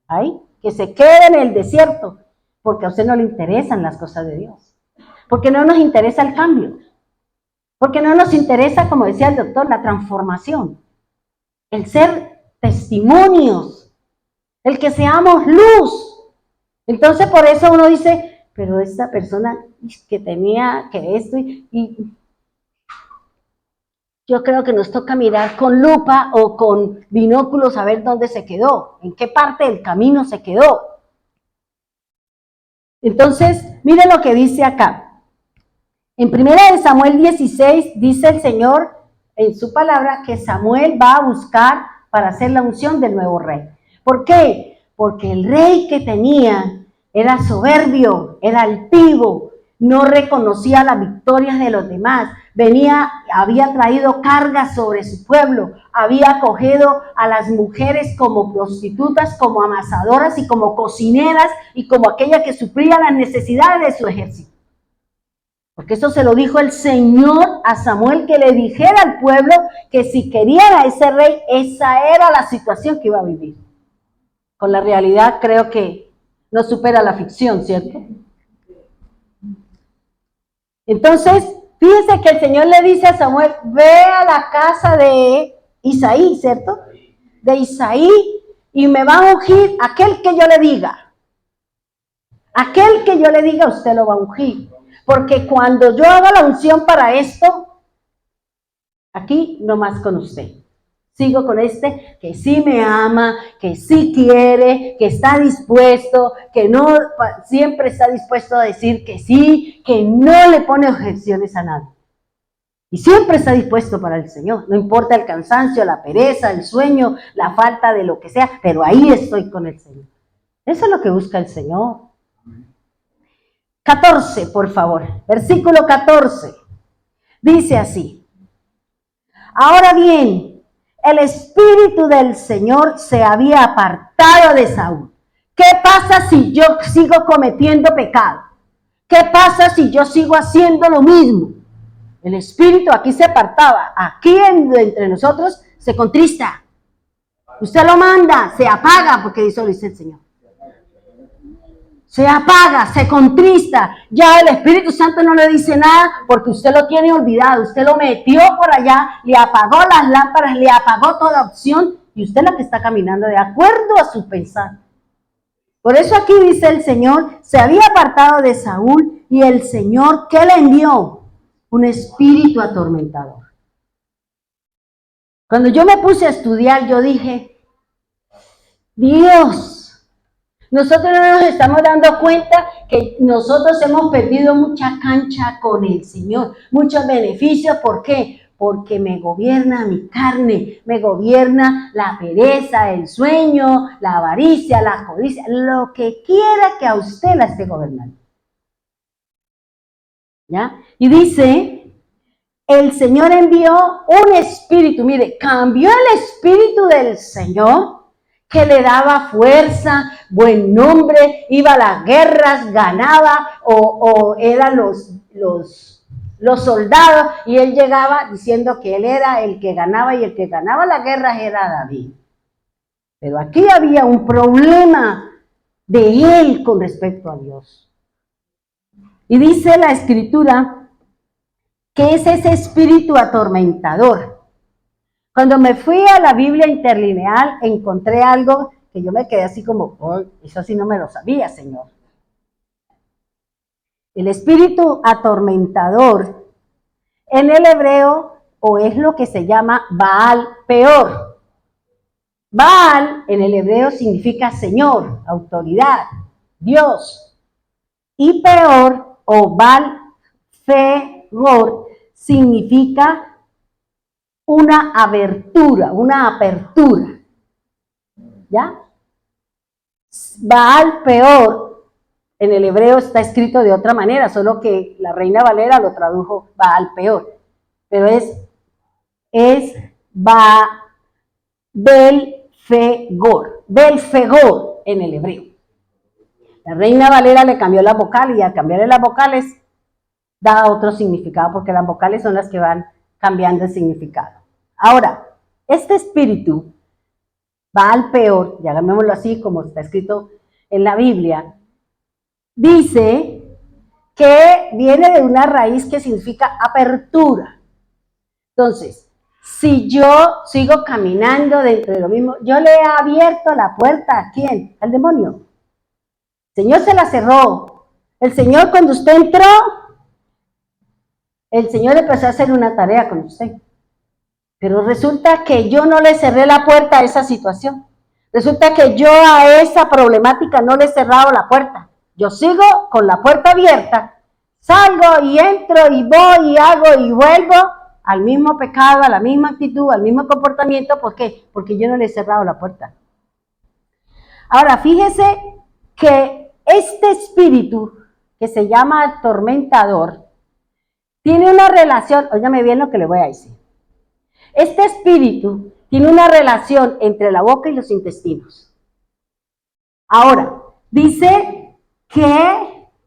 ahí, que se quede en el desierto, porque a usted no le interesan las cosas de Dios, porque no nos interesa el cambio, porque no nos interesa, como decía el doctor, la transformación, el ser testimonios, el que seamos luz. Entonces por eso uno dice, pero esta persona que tenía que esto y yo creo que nos toca mirar con lupa o con binóculos a ver dónde se quedó, en qué parte del camino se quedó. Entonces, miren lo que dice acá. En 1 Samuel 16 dice el Señor en su palabra que Samuel va a buscar para hacer la unción del nuevo rey. ¿Por qué? Porque el rey que tenía era soberbio, era altivo, no reconocía las victorias de los demás, había traído cargas sobre su pueblo, había acogido a las mujeres como prostitutas, como amasadoras y como cocineras y como aquella que suplía las necesidades de su ejército. Porque eso se lo dijo el Señor a Samuel, que le dijera al pueblo que si querían a ese rey, esa era la situación que iba a vivir. Con la realidad creo que no supera la ficción, ¿cierto? Entonces, fíjense que el Señor le dice a Samuel, ve a la casa de Isaí, ¿cierto? De Isaí, y me va a ungir aquel que yo le diga. Aquel que yo le diga, usted lo va a ungir. Porque cuando yo haga la unción para esto, aquí nomás con usted. Sigo con este que sí me ama, que sí quiere, que está dispuesto, que no siempre está dispuesto a decir que sí, que no le pone objeciones a nadie. Y siempre está dispuesto para el Señor. No importa el cansancio, la pereza, el sueño, la falta de lo que sea, pero ahí estoy con el Señor. Eso es lo que busca el Señor. 14, por favor. Versículo 14. Dice así. Ahora bien, el Espíritu del Señor se había apartado de Saúl. ¿Qué pasa si yo sigo cometiendo pecado? ¿Qué pasa si yo sigo haciendo lo mismo? El Espíritu aquí se apartaba. Aquí entre nosotros se contrista. Usted lo manda, se apaga, porque eso lo dice el Señor. Se apaga, se contrista. Ya el Espíritu Santo no le dice nada porque usted lo tiene olvidado. Usted lo metió por allá, le apagó las lámparas, le apagó toda opción y usted es la que está caminando de acuerdo a su pensar. Por eso aquí dice el Señor, se había apartado de Saúl y el Señor, ¿qué le envió? Un espíritu atormentador. Cuando yo me puse a estudiar, yo dije, Dios, nosotros no nos estamos dando cuenta que nosotros hemos perdido mucha cancha con el Señor, muchos beneficios. ¿Por qué? Porque me gobierna mi carne, me gobierna la pereza, el sueño, la avaricia, la codicia, lo que quiera que a usted la esté gobernando. ¿Ya? Y dice, el Señor envió un espíritu, mire, cambió el espíritu del Señor, que le daba fuerza, buen nombre, iba a las guerras, ganaba, o eran los soldados, y él llegaba diciendo que él era el que ganaba, y el que ganaba las guerras era David. Pero aquí había un problema de él con respecto a Dios. Y dice la Escritura que es ese espíritu atormentador. Cuando me fui a la Biblia interlineal, encontré algo que yo me quedé así como, oh, eso sí no me lo sabía, Señor. El espíritu atormentador en el hebreo, o es lo que se llama Baal Peor. Baal en el hebreo significa Señor, autoridad, Dios. Y Peor, o Baal Fegor, significa una abertura. ¿Ya? Baal Peor, en el hebreo está escrito de otra manera, solo que la Reina Valera lo tradujo Baal Peor. Pero es Belfegor en el hebreo. La Reina Valera le cambió la vocal y al cambiarle las vocales da otro significado, porque las vocales son las que van cambiando el significado. Ahora, este espíritu va al peor, ya llamémoslo así como está escrito en la Biblia, dice que viene de una raíz que significa apertura. Entonces, si yo sigo caminando dentro de lo mismo, yo le he abierto la puerta ¿a quién? Al demonio. El Señor se la cerró. El Señor, cuando usted entró, el Señor empezó a hacer una tarea con usted. Pero resulta que yo no le cerré la puerta a esa situación. Resulta que yo a esa problemática no le he cerrado la puerta. Yo sigo con la puerta abierta, salgo y entro y voy y hago y vuelvo al mismo pecado, a la misma actitud, al mismo comportamiento. ¿Por qué? Porque yo no le he cerrado la puerta. Ahora, fíjese que este espíritu que se llama atormentador tiene una relación, óigame bien lo que le voy a decir. Este espíritu tiene una relación entre la boca y los intestinos. Ahora, dice que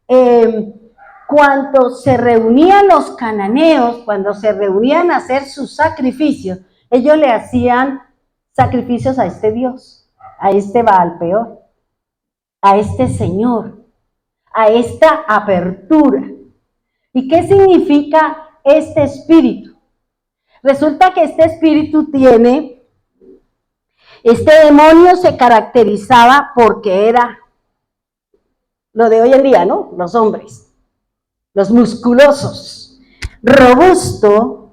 cuando se reunían los cananeos, cuando se reunían a hacer sus sacrificios, ellos le hacían sacrificios a este Dios, a este Baal-peor, a este Señor, a esta apertura. ¿Y qué significa este espíritu? Resulta que este espíritu este demonio se caracterizaba porque era lo de hoy en día, ¿no? Los hombres, los musculosos, robusto,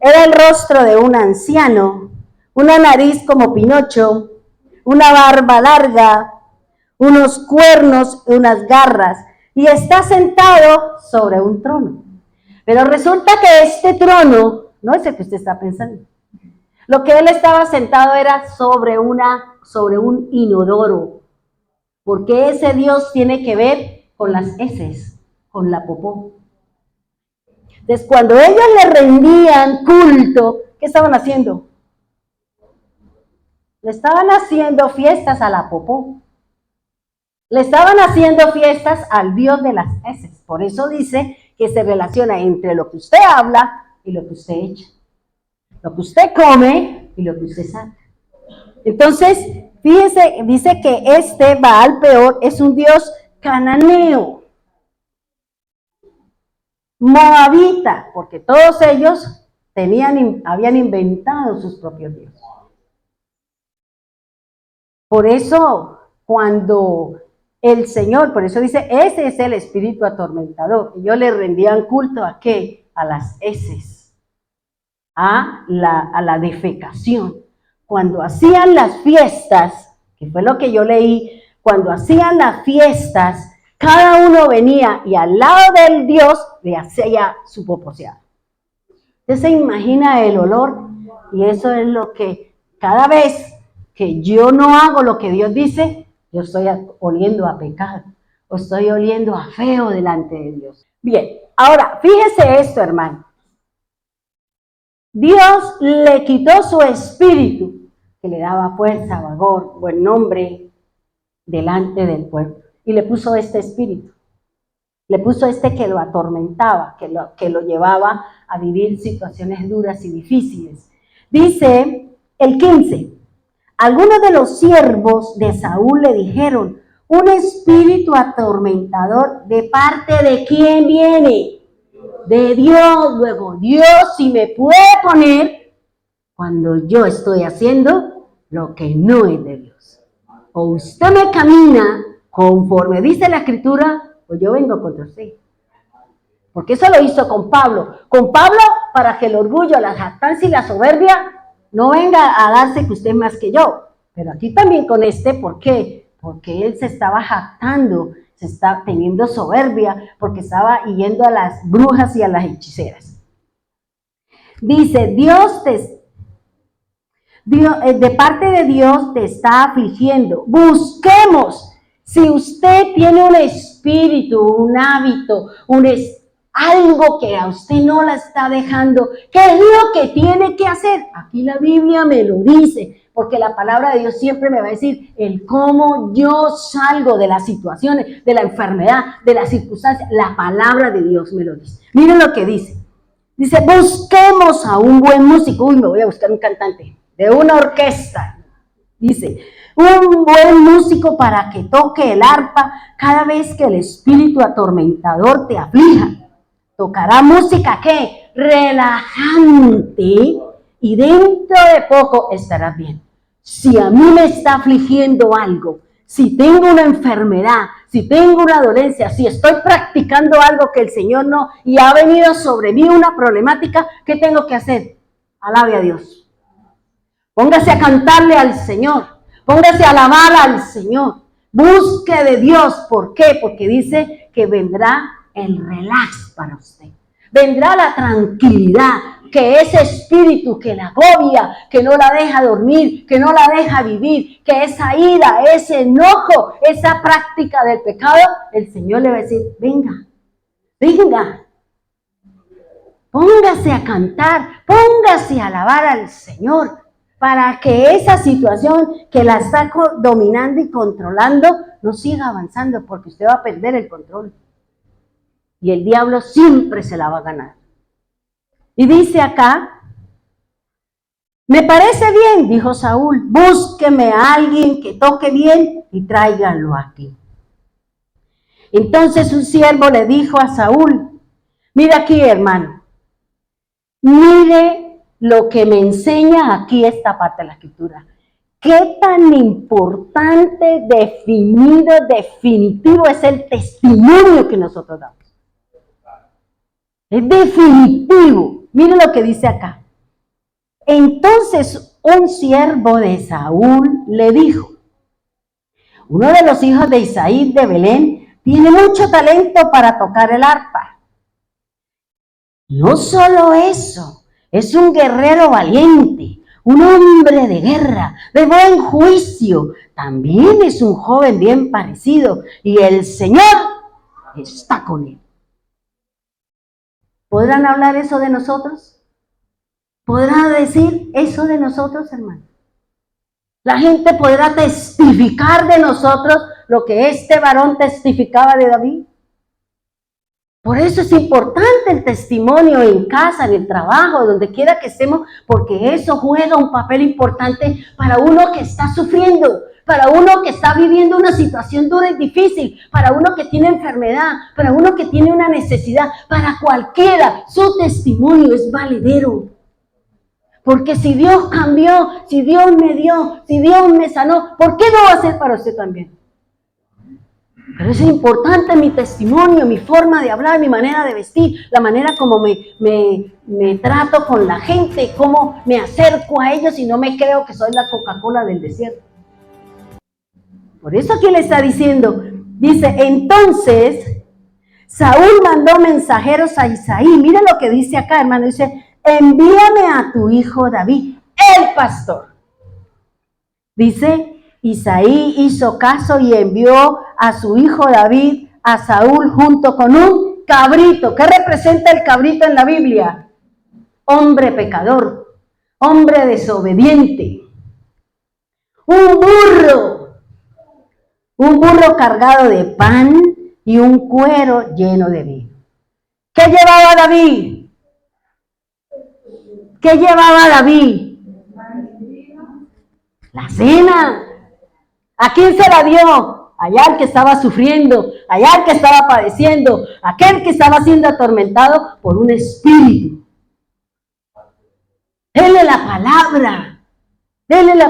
era el rostro de un anciano, una nariz como Pinocho, una barba larga, unos cuernos y unas garras, y está sentado sobre un trono. Pero resulta que este trono no es el que usted está pensando. Lo que él estaba sentado era sobre un inodoro, porque ese Dios tiene que ver con las heces, con la popó. Entonces, cuando ellos le rendían culto, ¿qué estaban haciendo? Le estaban haciendo fiestas a la popó. Le estaban haciendo fiestas al Dios de las heces. Por eso dice que se relaciona entre lo que usted habla y lo que usted echa. Lo que usted come y lo que usted saca. Entonces, fíjese, dice que este Baal-peor es un dios cananeo, moabita, porque todos ellos habían inventado sus propios dioses. Por eso, cuando el Señor, por eso dice, ese es el espíritu atormentador. Ellos le rendían culto ¿a qué? A las heces, a la defecación. Cuando hacían las fiestas, que fue lo que yo leí, cuando hacían las fiestas, cada uno venía y al lado del Dios le hacía su poposeada. Usted se imagina el olor, y eso es lo que cada vez que yo no hago lo que Dios dice, yo estoy oliendo a pecado, o estoy oliendo a feo delante de Dios. Bien, ahora, fíjese esto, hermano. Dios le quitó su espíritu, que le daba fuerza, valor, buen nombre, delante del pueblo, y le puso este espíritu. Le puso este que lo atormentaba, que lo llevaba a vivir situaciones duras y difíciles. Dice el 15, algunos de los siervos de Saúl le dijeron, un espíritu atormentador, ¿de parte de quién viene? De Dios. Luego, Dios si me puede poner cuando yo estoy haciendo lo que no es de Dios. O usted me camina conforme dice la Escritura, o yo vengo contra usted. Porque eso lo hizo con Pablo. Con Pablo, para que el orgullo, la jactancia y la soberbia no venga a darse que usted es más que yo. Pero aquí también con este, ¿por qué? Porque él se estaba jactando, se está teniendo soberbia, porque estaba yendo a las brujas y a las hechiceras. Dice, de parte de Dios te está afligiendo. Busquemos. Si usted tiene un espíritu, un hábito, algo que a usted no la está dejando, ¿qué es lo que tiene que hacer? Aquí la Biblia me lo dice, porque la palabra de Dios siempre me va a decir el cómo yo salgo de las situaciones, de la enfermedad, de las circunstancias. La palabra de Dios me lo dice. Miren lo que dice. Dice, busquemos a un buen músico. Uy, me voy a buscar un cantante de una orquesta. Dice, un buen músico para que toque el arpa cada vez que el espíritu atormentador te aflija. Tocará música que relajante y dentro de poco estarás bien. Si a mí me está afligiendo algo, si tengo una enfermedad, si tengo una dolencia, si estoy practicando algo que el Señor no, y ha venido sobre mí una problemática, ¿qué tengo que hacer? Alabe a Dios. Póngase a cantarle al Señor. Póngase a alabar al Señor. Busque de Dios. ¿Por qué? Porque dice que vendrá el relax para usted. Vendrá la tranquilidad, que ese espíritu que la agobia, que no la deja dormir, que no la deja vivir, que esa ira, ese enojo, esa práctica del pecado, el Señor le va a decir, venga, venga, póngase a cantar, póngase a alabar al Señor, para que esa situación que la está dominando y controlando no siga avanzando, porque usted va a perder el control. Y el diablo siempre se la va a ganar. Y dice acá, me parece bien, dijo Saúl, búsqueme a alguien que toque bien y tráiganlo aquí. Entonces un siervo le dijo a Saúl, mira aquí, hermano, mire lo que me enseña aquí esta parte de la escritura. Qué tan importante, definido, definitivo es el testimonio que nosotros damos. Es definitivo. Mire lo que dice acá. Entonces un siervo de Saúl le dijo, uno de los hijos de Isaí de Belén tiene mucho talento para tocar el arpa. No solo eso, es un guerrero valiente, un hombre de guerra, de buen juicio. También es un joven bien parecido y el Señor está con él. ¿Podrán hablar eso de nosotros? ¿Podrán decir eso de nosotros, hermano? La gente podrá testificar de nosotros lo que este varón testificaba de David. Por eso es importante el testimonio en casa, en el trabajo, donde quiera que estemos, porque eso juega un papel importante para uno que está sufriendo, para uno que está viviendo una situación dura y difícil, para uno que tiene enfermedad, para uno que tiene una necesidad, para cualquiera, su testimonio es valedero. Porque si Dios cambió, si Dios me dio, si Dios me sanó, ¿por qué no va a ser para usted también? Pero es importante mi testimonio, mi forma de hablar, mi manera de vestir, la manera como me trato con la gente, cómo me acerco a ellos y no me creo que soy la Coca-Cola del desierto. Por eso aquí le está diciendo, dice, entonces Saúl mandó mensajeros a Isaí. Mire lo que dice acá, hermano, dice, envíame a tu hijo David, el pastor. Dice, Isaí hizo caso y envió a su hijo David a Saúl junto con un cabrito. ¿Qué representa el cabrito en la Biblia? Hombre pecador, hombre desobediente. Un burro cargado de pan y un cuero lleno de vino. ¿Qué llevaba David? ¿Qué llevaba David? La cena. ¿A quién se la dio? Allá al que estaba sufriendo, allá al que estaba padeciendo, aquel que estaba siendo atormentado por un espíritu. Dele la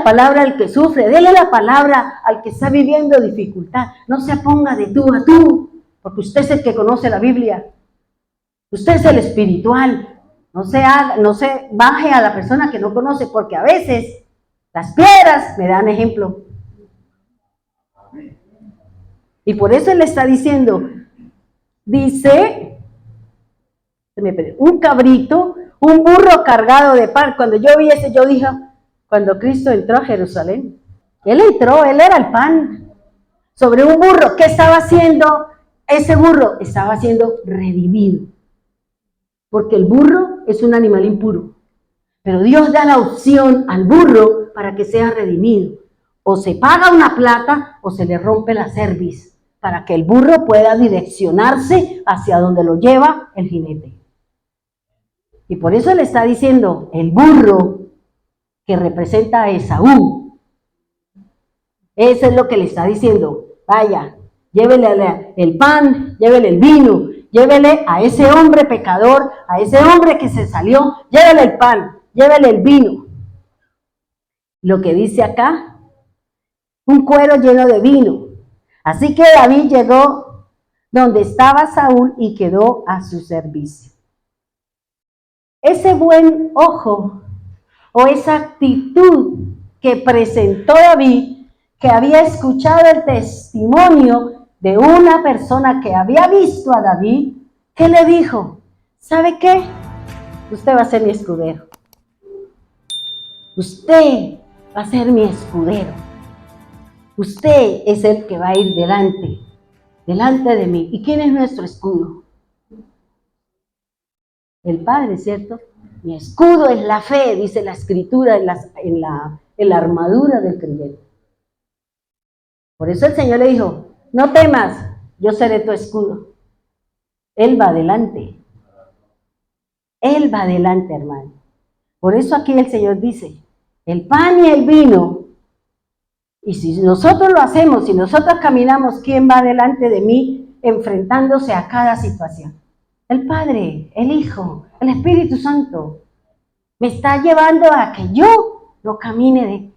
palabra al que sufre, dele la palabra al que está viviendo dificultad. No se ponga de tú a tú, porque usted es el que conoce la Biblia. Usted es el espiritual. No se baje a la persona que no conoce, porque a veces las piedras me dan ejemplo. Y por eso él le está diciendo, dice, un cabrito, un burro cargado de pan. Cuando yo vi ese, yo dije, cuando Cristo entró a Jerusalén, él entró, él era el pan, sobre un burro. ¿Qué estaba haciendo ese burro? Estaba siendo redimido, porque el burro es un animal impuro, pero Dios da la opción al burro para que sea redimido. O se paga una plata o se le rompe la cerviz, para que el burro pueda direccionarse hacia donde lo lleva el jinete. Y por eso le está diciendo el burro que representa a Esaú. Eso es lo que le está diciendo. Vaya, llévele el pan, llévele el vino, llévele a ese hombre pecador, a ese hombre que se salió, llévele el pan, llévele el vino. Lo que dice acá, un cuero lleno de vino. Así que David llegó donde estaba Saúl y quedó a su servicio. Ese buen ojo o esa actitud que presentó David, que había escuchado el testimonio de una persona que había visto a David, ¿qué le dijo? ¿Sabe qué? Usted va a ser mi escudero. Usted va a ser mi escudero. Usted es el que va a ir delante de mí. ¿Y quién es nuestro escudo? El Padre, ¿cierto? Mi escudo es la fe, dice la Escritura en la armadura del creyente. Por eso el Señor le dijo, no temas, yo seré tu escudo. Él va adelante. Él va adelante, hermano. Por eso aquí el Señor dice, el pan y el vino, y si nosotros lo hacemos, si nosotros caminamos, ¿quién va delante de mí enfrentándose a cada situación? El Padre, el Hijo, el Espíritu Santo. Me está llevando a que yo no camine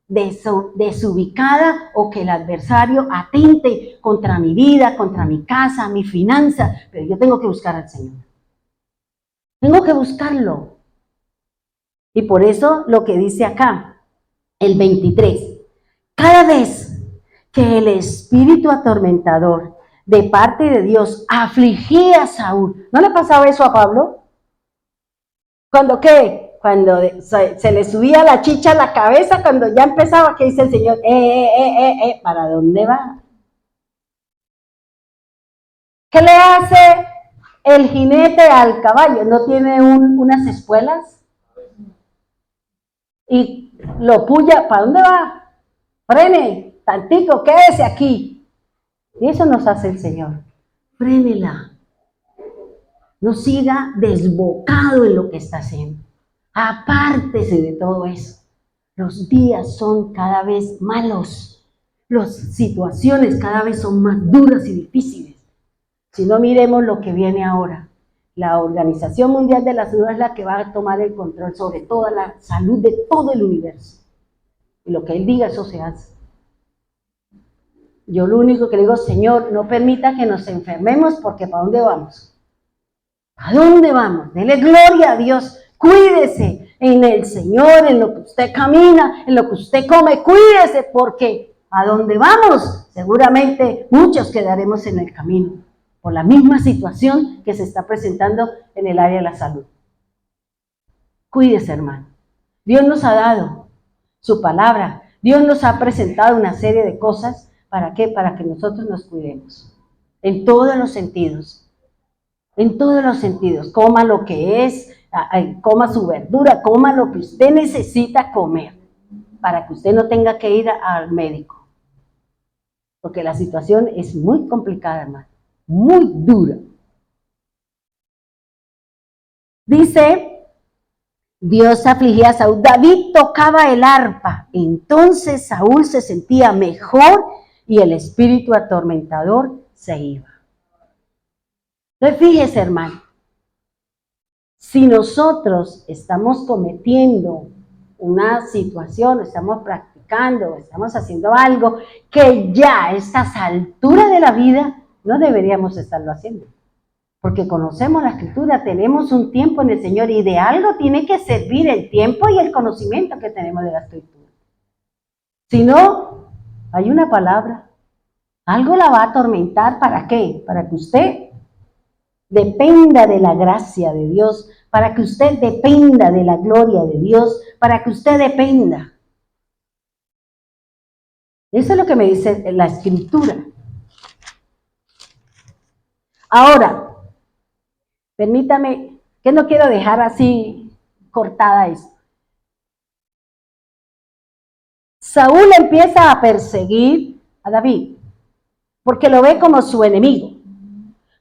desubicada o que el adversario atente contra mi vida, contra mi casa, mi finanza, pero yo tengo que buscar al Señor. Tengo que buscarlo. Y por eso lo que dice acá, el 23, cada vez que el espíritu atormentador de parte de Dios afligía a Saúl, ¿no le pasaba eso a Pablo? ¿Cuándo qué? Cuando se le subía la chicha a la cabeza, cuando ya empezaba, ¿qué dice el Señor? ¿Para dónde va? ¿Qué le hace el jinete al caballo? ¿No tiene unas espuelas? Y lo puya, ¿para dónde va? Frene, tantico, quédese aquí. Y eso nos hace el Señor. Frénela. No siga desbocado en lo que está haciendo. Apártese de todo eso. Los días son cada vez malos. Las situaciones cada vez son más duras y difíciles. Si no, miremos lo que viene ahora. La Organización Mundial de la Salud es la que va a tomar el control sobre toda la salud de todo el universo. Y lo que Él diga, eso se hace. Yo lo único que le digo, Señor, no permita que nos enfermemos, porque ¿para dónde vamos? ¿A dónde vamos? Dele gloria a Dios. Cuídese en el Señor, en lo que usted camina, en lo que usted come. Cuídese, porque ¿a dónde vamos? Seguramente muchos quedaremos en el camino por la misma situación que se está presentando en el área de la salud. Cuídese, hermano. Dios nos ha dado su palabra. Dios nos ha presentado una serie de cosas. ¿Para qué? Para que nosotros nos cuidemos. En todos los sentidos. En todos los sentidos. Coma lo que es, coma su verdura, coma lo que usted necesita comer. Para que usted no tenga que ir al médico. Porque la situación es muy complicada, hermano. Muy dura. Dice, Dios afligía a Saúl. David tocaba el arpa. Entonces Saúl se sentía mejor y el espíritu atormentador se iba. Entonces fíjese, hermano, si nosotros estamos cometiendo una situación, estamos practicando, estamos haciendo algo que ya a estas alturas de la vida no deberíamos estarlo haciendo. Porque conocemos la Escritura, tenemos un tiempo en el Señor y de algo tiene que servir el tiempo y el conocimiento que tenemos de la Escritura. Si no, hay una palabra, algo la va a atormentar. ¿Para qué? Para que usted dependa de la gracia de Dios, para que usted dependa de la gloria de Dios, para que usted dependa. Eso es lo que me dice la Escritura. Ahora, permítame, que no quiero dejar así cortada esto. Saúl empieza a perseguir a David, porque lo ve como su enemigo.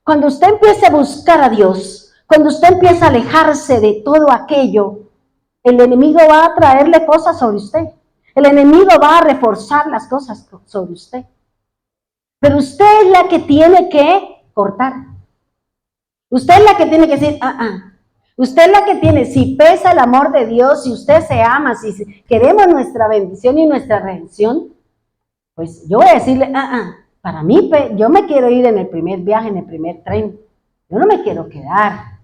Cuando usted empiece a buscar a Dios, Cuando usted empieza a alejarse de todo aquello, el enemigo va a traerle cosas sobre usted. El enemigo va a reforzar las cosas sobre usted. Pero usted es la que tiene que cortar. Usted es la que tiene que decir, Usted es la que tiene, si pesa el amor de Dios, si usted se ama, si queremos nuestra bendición y nuestra redención, pues yo voy a decirle, para mí, yo me quiero ir en el primer viaje, en el primer tren. Yo no me quiero quedar.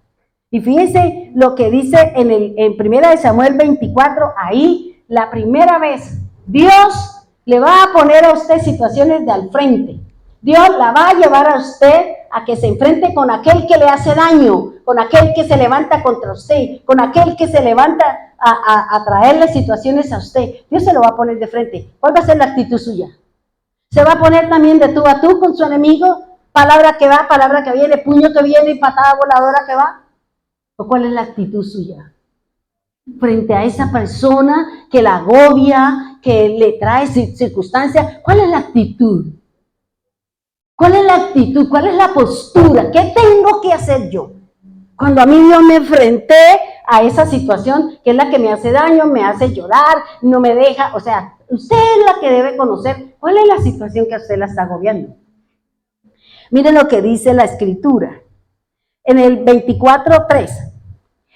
Y fíjense lo que dice en 1 Samuel 24, ahí la primera vez, Dios le va a poner a usted situaciones de al frente. Dios la va a llevar a usted a que se enfrente con aquel que le hace daño, con aquel que se levanta contra usted, con aquel que se levanta a traerle situaciones a usted. Dios se lo va a poner de frente. ¿Cuál va a ser la actitud suya? ¿Se va a poner también de tú a tú con su enemigo? Palabra que va, palabra que viene, puño que viene y patada voladora que va. ¿O cuál es la actitud suya? Frente a esa persona que la agobia, que le trae circunstancias, ¿cuál es la actitud? ¿Cuál es la actitud? ¿Cuál es la postura? ¿Qué tengo que hacer yo? Cuando a mí yo me enfrenté a esa situación, que es la que me hace daño, me hace llorar, no me deja, o sea, usted es la que debe conocer cuál es la situación que a usted la está agobiando. Miren lo que dice la Escritura, en el 24:3.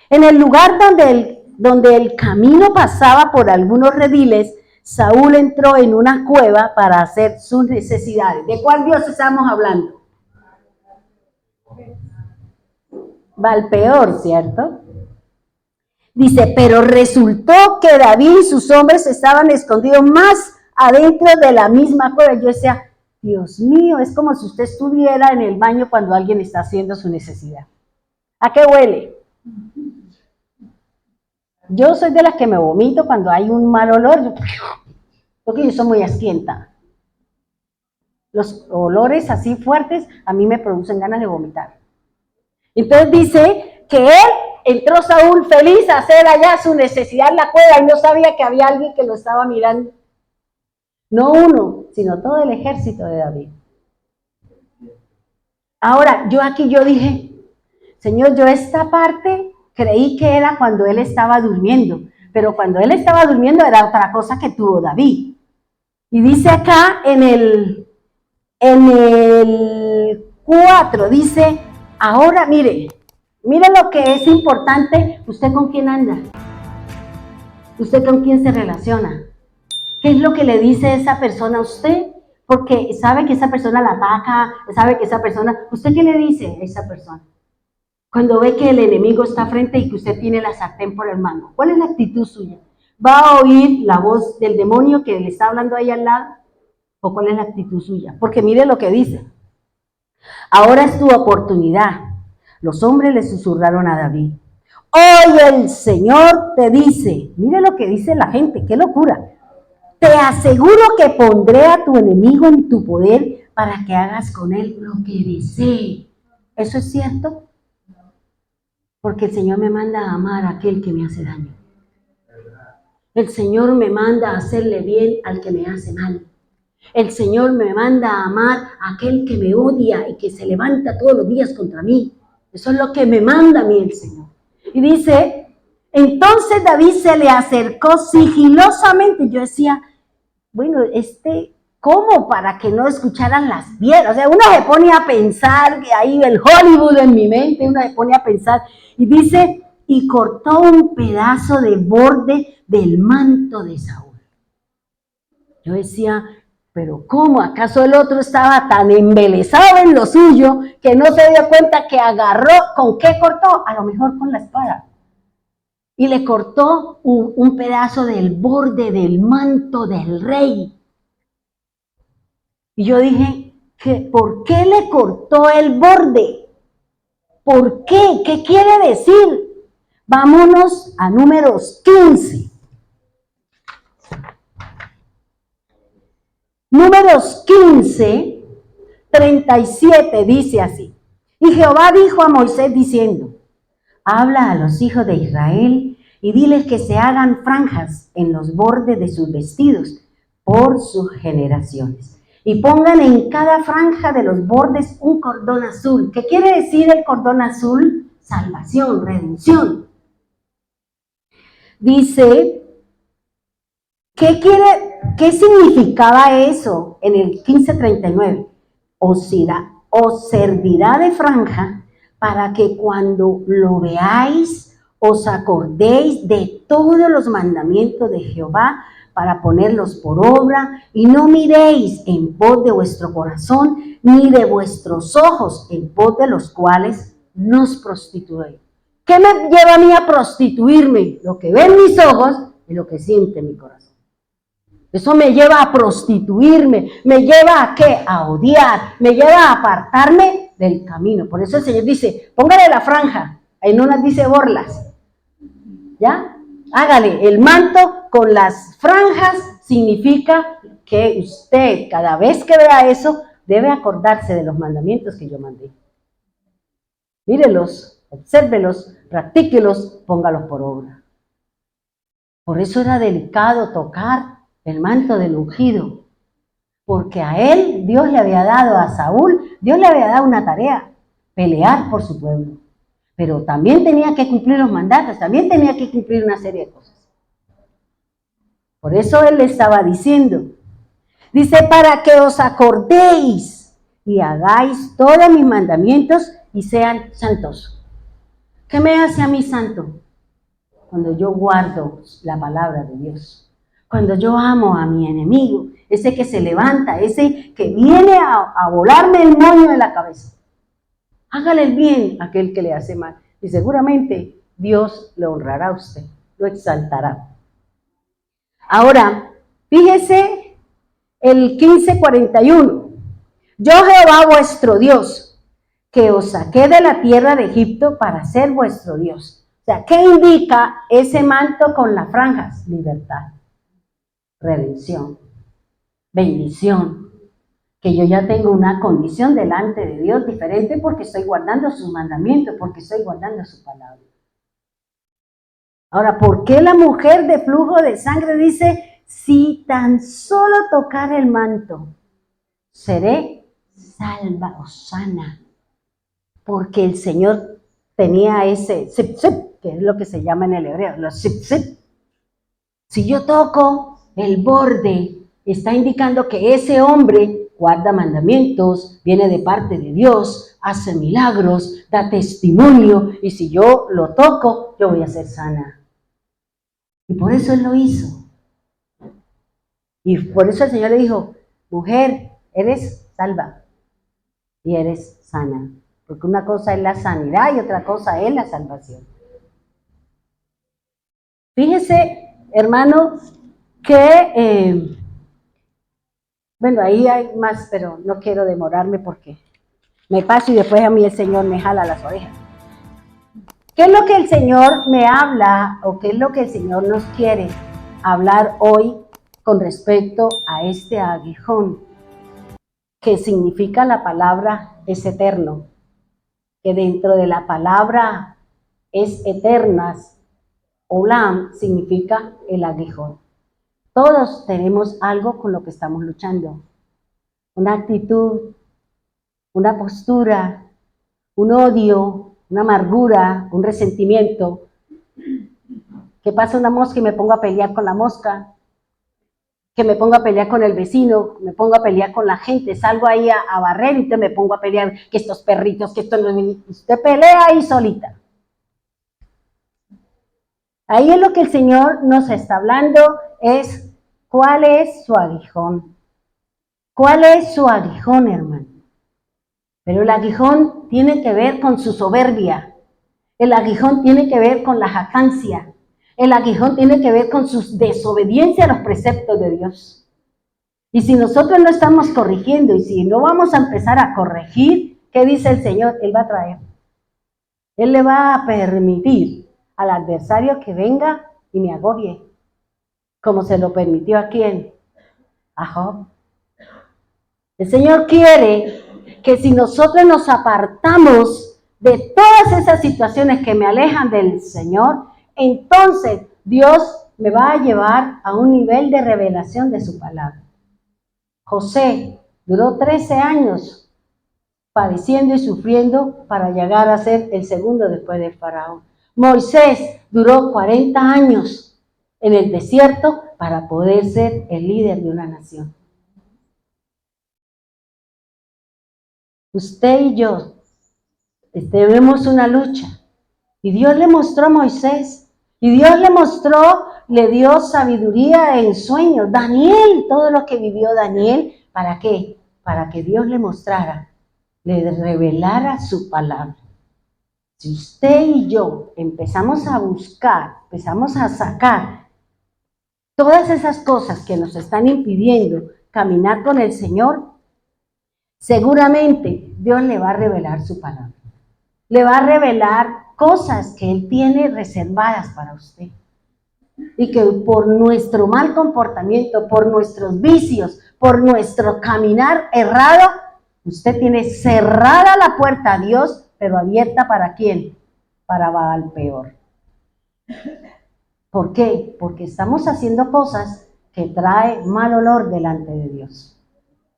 En el lugar donde el camino pasaba por algunos rediles, Saúl entró en una cueva para hacer sus necesidades. ¿De cuál Dios estamos hablando? Va al peor, ¿cierto? Dice, pero resultó que David y sus hombres estaban escondidos más adentro de la misma cueva. Yo decía, Dios mío, es como si usted estuviera en el baño cuando alguien está haciendo su necesidad. ¿A qué huele? Yo soy de las que me vomito cuando hay un mal olor, porque yo soy muy asquienta. Los olores así fuertes a mí me producen ganas de vomitar. Entonces dice que entró Saúl feliz a hacer allá su necesidad en la cueva y no sabía que había alguien que lo estaba mirando. No uno, sino todo el ejército de David. Ahora, yo dije, Señor, yo esta parte creí que era cuando él estaba durmiendo, pero cuando él estaba durmiendo era otra cosa que tuvo David. Y dice acá en el 4, dice, ahora mire lo que es importante, ¿usted con quién anda? ¿Usted con quién se relaciona? ¿Qué es lo que le dice esa persona a usted? Porque sabe que esa persona la ataca, sabe que esa persona, ¿usted qué le dice a esa persona? Cuando ve que el enemigo está frente y que usted tiene la sartén por el mango, ¿cuál es la actitud suya? ¿Va a oír la voz del demonio que le está hablando ahí al lado? ¿O cuál es la actitud suya? Porque mire lo que dice. Ahora es tu oportunidad. Los hombres le susurraron a David. Hoy el Señor te dice, mire lo que dice la gente, qué locura. Te aseguro que pondré a tu enemigo en tu poder para que hagas con él lo que desee. ¿Eso es cierto? Porque el Señor me manda a amar a aquel que me hace daño. El Señor me manda a hacerle bien al que me hace mal. El Señor me manda a amar a aquel que me odia y que se levanta todos los días contra mí. Eso es lo que me manda a mí el Señor. Y dice, entonces David se le acercó sigilosamente. Yo decía, bueno, ¿cómo? Para que no escucharan las vieras. O sea, uno se pone a pensar, que ahí el Hollywood en mi mente, uno se pone a pensar. Y dice, y cortó un pedazo de borde del manto de Saúl. Yo decía, pero ¿cómo? ¿Acaso el otro estaba tan embelesado en lo suyo que no se dio cuenta que agarró? ¿Con qué cortó? A lo mejor con la espada. Y le cortó un pedazo del borde del manto del rey. Y yo dije, ¿por qué le cortó el borde? ¿Por qué? ¿Qué quiere decir? Vámonos a Números 15. Números 15, 37 dice así. Y Jehová dijo a Moisés diciendo, habla a los hijos de Israel y diles que se hagan franjas en los bordes de sus vestidos por sus generaciones. Y pongan en cada franja de los bordes un cordón azul. ¿Qué quiere decir el cordón azul? salvación, redención. Dice, ¿qué significaba eso en el 1539? Os servirá de franja para que cuando lo veáis os acordéis de todos los mandamientos de Jehová para ponerlos por obra, y no miréis en pos de vuestro corazón, ni de vuestros ojos en pos de los cuales nos prostituéis. ¿Qué me lleva a mí a prostituirme? Lo que ven mis ojos y lo que siente mi corazón. Eso me lleva a prostituirme, me lleva a ¿qué? A odiar, me lleva a apartarme del camino. Por eso el Señor dice, póngale la franja, ahí no las dice borlas, ¿ya? Hágale el manto con las franjas, significa que usted cada vez que vea eso, debe acordarse de los mandamientos que yo mandé. Mírelos, obsérvelos, practíquelos, póngalos por obra. Por eso era delicado tocar el manto del ungido, porque a él Dios le había dado, a Saúl, Dios le había dado una tarea, pelear por su pueblo. Pero también tenía que cumplir los mandatos, también tenía que cumplir una serie de cosas. Por eso él le estaba diciendo, dice, para que os acordéis y hagáis todos mis mandamientos y sean santos. ¿Qué me hace a mí santo? Cuando yo guardo la palabra de Dios, cuando yo amo a mi enemigo, ese que se levanta, ese que viene a volarme el moño de la cabeza. Hágale el bien a aquel que le hace mal y seguramente Dios le honrará a usted, lo exaltará. Ahora, fíjese el 15:41. Yo Jehová vuestro Dios, que os saqué de la tierra de Egipto para ser vuestro Dios. O sea, ¿qué indica ese manto con las franjas? Libertad, redención, bendición. Que yo ya tengo una condición delante de Dios diferente porque estoy guardando sus mandamientos, porque estoy guardando su palabra. Ahora, ¿por qué la mujer de flujo de sangre dice, si tan solo tocar el manto, seré salva o sana? Porque el Señor tenía ese zip, zip, que es lo que se llama en el hebreo, los zip, zip. Si yo toco el borde, está indicando que ese hombre guarda mandamientos, viene de parte de Dios, hace milagros, da testimonio, y si yo lo toco, yo voy a ser sana. Y por eso él lo hizo. Y por eso el Señor le dijo, mujer, eres salva y eres sana. Porque una cosa es la sanidad y otra cosa es la salvación. Fíjese, hermano, que, bueno, ahí hay más, pero no quiero demorarme porque me paso y después a mí el Señor me jala las orejas. ¿Qué es lo que el Señor me habla o qué es lo que el Señor nos quiere hablar hoy con respecto a este aguijón? Que significa la palabra es eterno, que dentro de la palabra es eternas, olam significa el aguijón. Todos tenemos algo con lo que estamos luchando, una actitud, una postura, un odio, una amargura, un resentimiento. Que pasa una mosca y me pongo a pelear con la mosca, que me pongo a pelear con el vecino, me pongo a pelear con la gente, salgo ahí a barrer y me pongo a pelear que estos perritos, que esto no es... Usted pelea ahí solita. Ahí es lo que el Señor nos está hablando, es cuál es su aguijón. ¿Cuál es su aguijón, hermano? Pero el aguijón tiene que ver con su soberbia. El aguijón tiene que ver con la jactancia. El aguijón tiene que ver con su desobediencia a los preceptos de Dios. Y si nosotros no estamos corrigiendo y si no vamos a empezar a corregir, ¿qué dice el Señor? Él va a traer. Él le va a permitir al adversario que venga y me agobie, como se lo permitió a quién, a Job. El Señor quiere que si nosotros nos apartamos de todas esas situaciones que me alejan del Señor, entonces Dios me va a llevar a un nivel de revelación de su palabra. José duró 13 años padeciendo y sufriendo para llegar a ser el segundo después del faraón. Moisés duró 40 años en el desierto para poder ser el líder de una nación. Usted y yo tenemos una lucha. Y Dios le mostró a Moisés. Y Dios le dio sabiduría en sueños. Daniel, todo lo que vivió Daniel, ¿para qué? Para que Dios le mostrara, le revelara su palabra. Si usted y yo empezamos a buscar, empezamos a sacar todas esas cosas que nos están impidiendo caminar con el Señor, seguramente Dios le va a revelar su palabra. Le va a revelar cosas que Él tiene reservadas para usted. Y que por nuestro mal comportamiento, por nuestros vicios, por nuestro caminar errado, usted tiene cerrada la puerta a Dios, pero abierta ¿para quién? Para Baal peor. ¿Por qué? Porque estamos haciendo cosas que traen mal olor delante de Dios.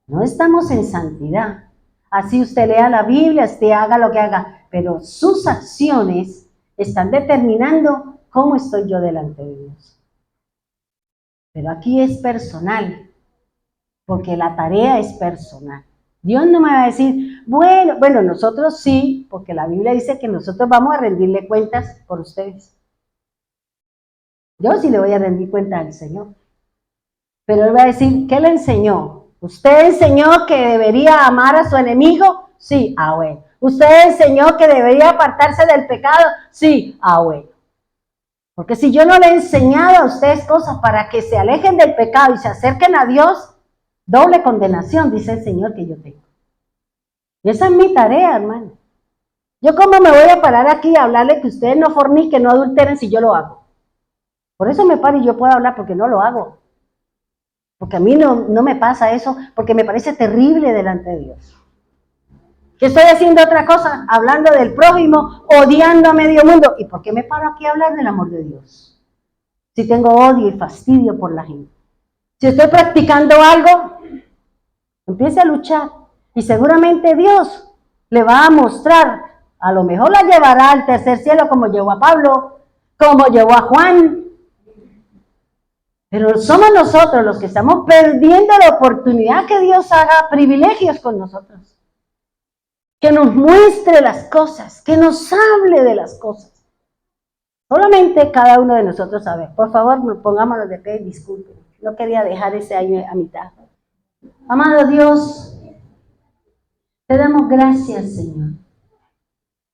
No estamos en santidad. Así usted lea la Biblia, usted haga lo que haga, pero sus acciones están determinando cómo estoy yo delante de Dios. Pero aquí es personal, porque la tarea es personal. Dios no me va a decir, bueno, nosotros sí, porque la Biblia dice que nosotros vamos a rendirle cuentas por ustedes. Yo sí le voy a rendir cuenta al Señor. Pero Él va a decir, ¿qué le enseñó? ¿Usted enseñó que debería amar a su enemigo? Sí, bueno. ¿Usted enseñó que debería apartarse del pecado? Sí, bueno. Porque si yo no le he enseñado a ustedes cosas para que se alejen del pecado y se acerquen a Dios, doble condenación, dice el Señor, que yo tengo. Y esa es mi tarea, hermano. ¿Yo cómo me voy a parar aquí a hablarle que ustedes no forniquen, no adulteren si yo lo hago? Por eso me paro y yo puedo hablar porque no lo hago. Porque a mí no me pasa eso, porque me parece terrible delante de Dios. Que estoy haciendo otra cosa, hablando del prójimo, odiando a medio mundo. ¿Y por qué me paro aquí a hablar del amor de Dios? Si tengo odio y fastidio por la gente. Si estoy practicando algo, empiece a luchar. Y seguramente Dios le va a mostrar, a lo mejor la llevará al tercer cielo como llevó a Pablo, como llevó a Juan. Pero somos nosotros los que estamos perdiendo la oportunidad que Dios haga privilegios con nosotros. Que nos muestre las cosas, que nos hable de las cosas. Solamente cada uno de nosotros sabe. Por favor, pongámonos de pie y disculpen. No quería dejar ese año a mitad. Amado Dios, te damos gracias, Señor,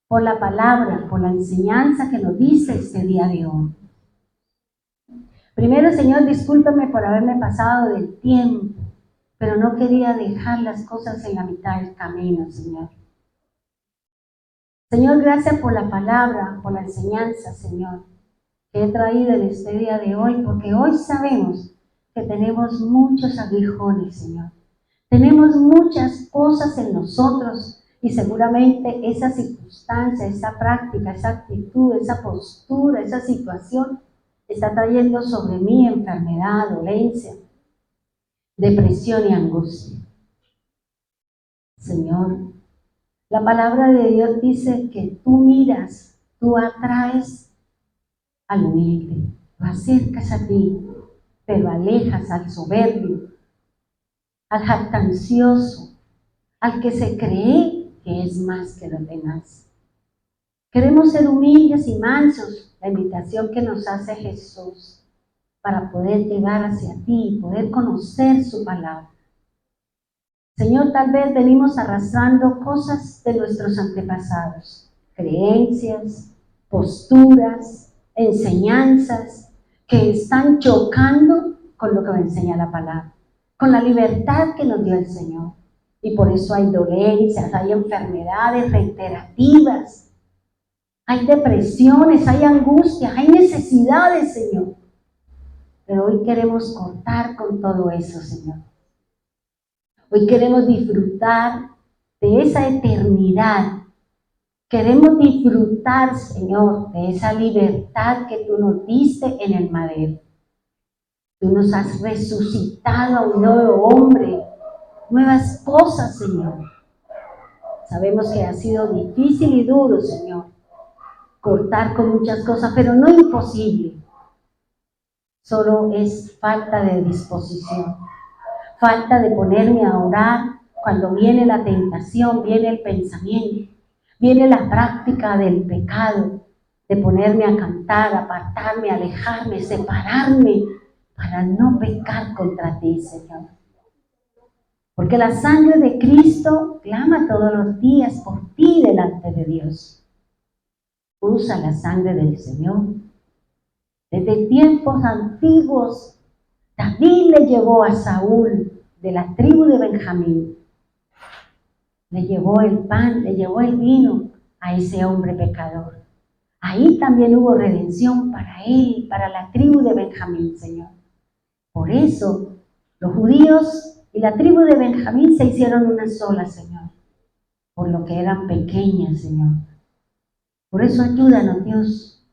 por la palabra, por la enseñanza que nos dice este día de hoy. Primero, Señor, discúlpeme por haberme pasado del tiempo, pero no quería dejar las cosas en la mitad del camino, Señor. Señor, gracias por la palabra, por la enseñanza, Señor, que he traído en este día de hoy, porque hoy sabemos que tenemos muchos aguijones, Señor. Tenemos muchas cosas en nosotros y seguramente esa circunstancia, esa práctica, esa actitud, esa postura, esa situación está trayendo sobre mí enfermedad, dolencia, depresión y angustia. Señor, la palabra de Dios dice que tú miras, tú atraes al humilde, lo acercas a ti, pero alejas al soberbio, al jactancioso, al que se cree que es más que los demás. Queremos ser humildes y mansos, la invitación que nos hace Jesús para poder llegar hacia ti y poder conocer su palabra. Señor, tal vez venimos arrastrando cosas de nuestros antepasados, creencias, posturas, enseñanzas que están chocando con lo que me enseña la palabra, con la libertad que nos dio el Señor. Y por eso hay dolencias, hay enfermedades reiterativas, hay depresiones, hay angustias, hay necesidades, Señor. Pero hoy queremos cortar con todo eso, Señor. Hoy queremos disfrutar de esa eternidad. Queremos disfrutar, Señor, de esa libertad que tú nos diste en el madero. Tú nos has resucitado a un nuevo hombre, nuevas cosas, Señor. Sabemos que ha sido difícil y duro, Señor, cortar con muchas cosas, pero no imposible. Solo es falta de disposición, falta de ponerme a orar cuando viene la tentación, viene el pensamiento, viene la práctica del pecado, de ponerme a cantar, apartarme, alejarme, separarme, para no pecar contra ti, Señor. Porque la sangre de Cristo clama todos los días por ti delante de Dios. Usa la sangre del Señor. Desde tiempos antiguos, David le llevó a Saúl de la tribu de Benjamín. Le llevó el pan, le llevó el vino a ese hombre pecador. Ahí también hubo redención para él, para la tribu de Benjamín, Señor. Por eso, los judíos y la tribu de Benjamín se hicieron una sola, Señor, por lo que eran pequeñas, Señor. Por eso ayúdanos, Dios.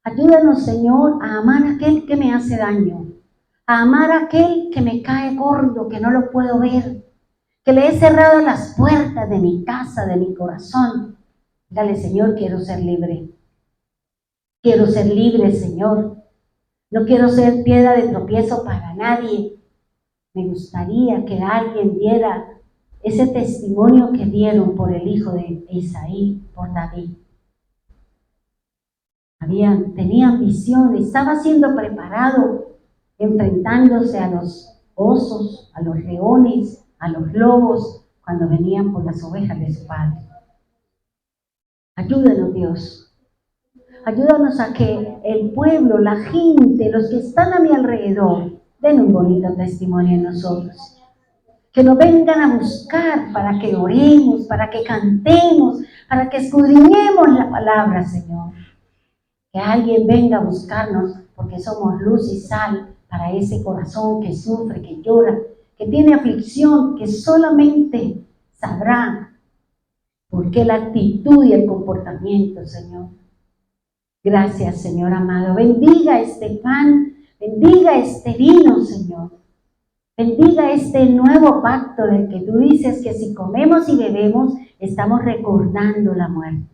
Ayúdanos, Señor, a amar a aquel que me hace daño, a amar a aquel que me cae gordo, que no lo puedo ver, que le he cerrado las puertas de mi casa, de mi corazón. Dale, Señor, quiero ser libre. Quiero ser libre, Señor. No quiero ser piedra de tropiezo para nadie. Me gustaría que alguien diera ese testimonio que dieron por el hijo de Isaí, por David. Tenían visión, estaba siendo preparado, enfrentándose a los osos, a los leones, a los lobos, cuando venían por las ovejas de su padre. Ayúdanos, Dios. Ayúdanos a que el pueblo, la gente, los que están a mi alrededor, den un bonito testimonio en nosotros. Que nos vengan a buscar para que oremos, para que cantemos, para que escudriñemos la palabra, Señor. Que alguien venga a buscarnos porque somos luz y sal para ese corazón que sufre, que llora, que tiene aflicción, que solamente sabrá por qué la actitud y el comportamiento, Señor. Gracias, Señor amado. Bendiga este pan, bendiga este vino, Señor. Bendiga este nuevo pacto del que tú dices que si comemos y bebemos, estamos recordando la muerte.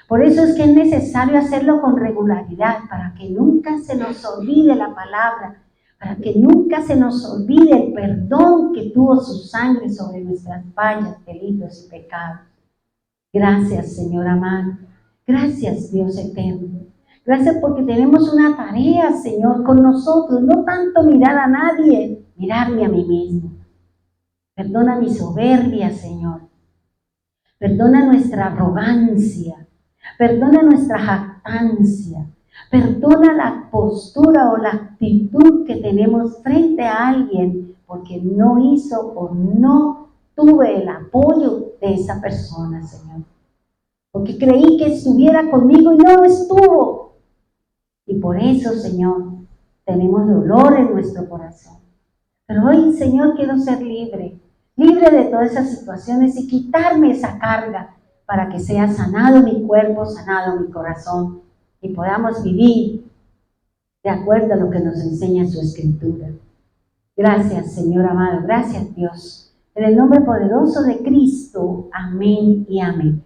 Por eso es que es necesario hacerlo con regularidad, para que nunca se nos olvide la palabra, para que nunca se nos olvide el perdón que tuvo su sangre sobre nuestras fallas, delitos y pecados. Gracias, Señor amado. Gracias, Dios eterno. Gracias porque tenemos una tarea, Señor, con nosotros. No tanto mirar a nadie, mirarme a mí mismo. Perdona mi soberbia, Señor. Perdona nuestra arrogancia. Perdona nuestra jactancia. Perdona la postura o la actitud que tenemos frente a alguien porque no hizo o no tuve el apoyo de esa persona, Señor. Porque creí que estuviera conmigo y no estuvo. Y por eso, Señor, tenemos dolor en nuestro corazón. Pero hoy, Señor, quiero ser libre, libre de todas esas situaciones y quitarme esa carga para que sea sanado mi cuerpo, sanado mi corazón y podamos vivir de acuerdo a lo que nos enseña su Escritura. Gracias, Señor amado. Gracias, Dios. En el nombre poderoso de Cristo. Amén y amén.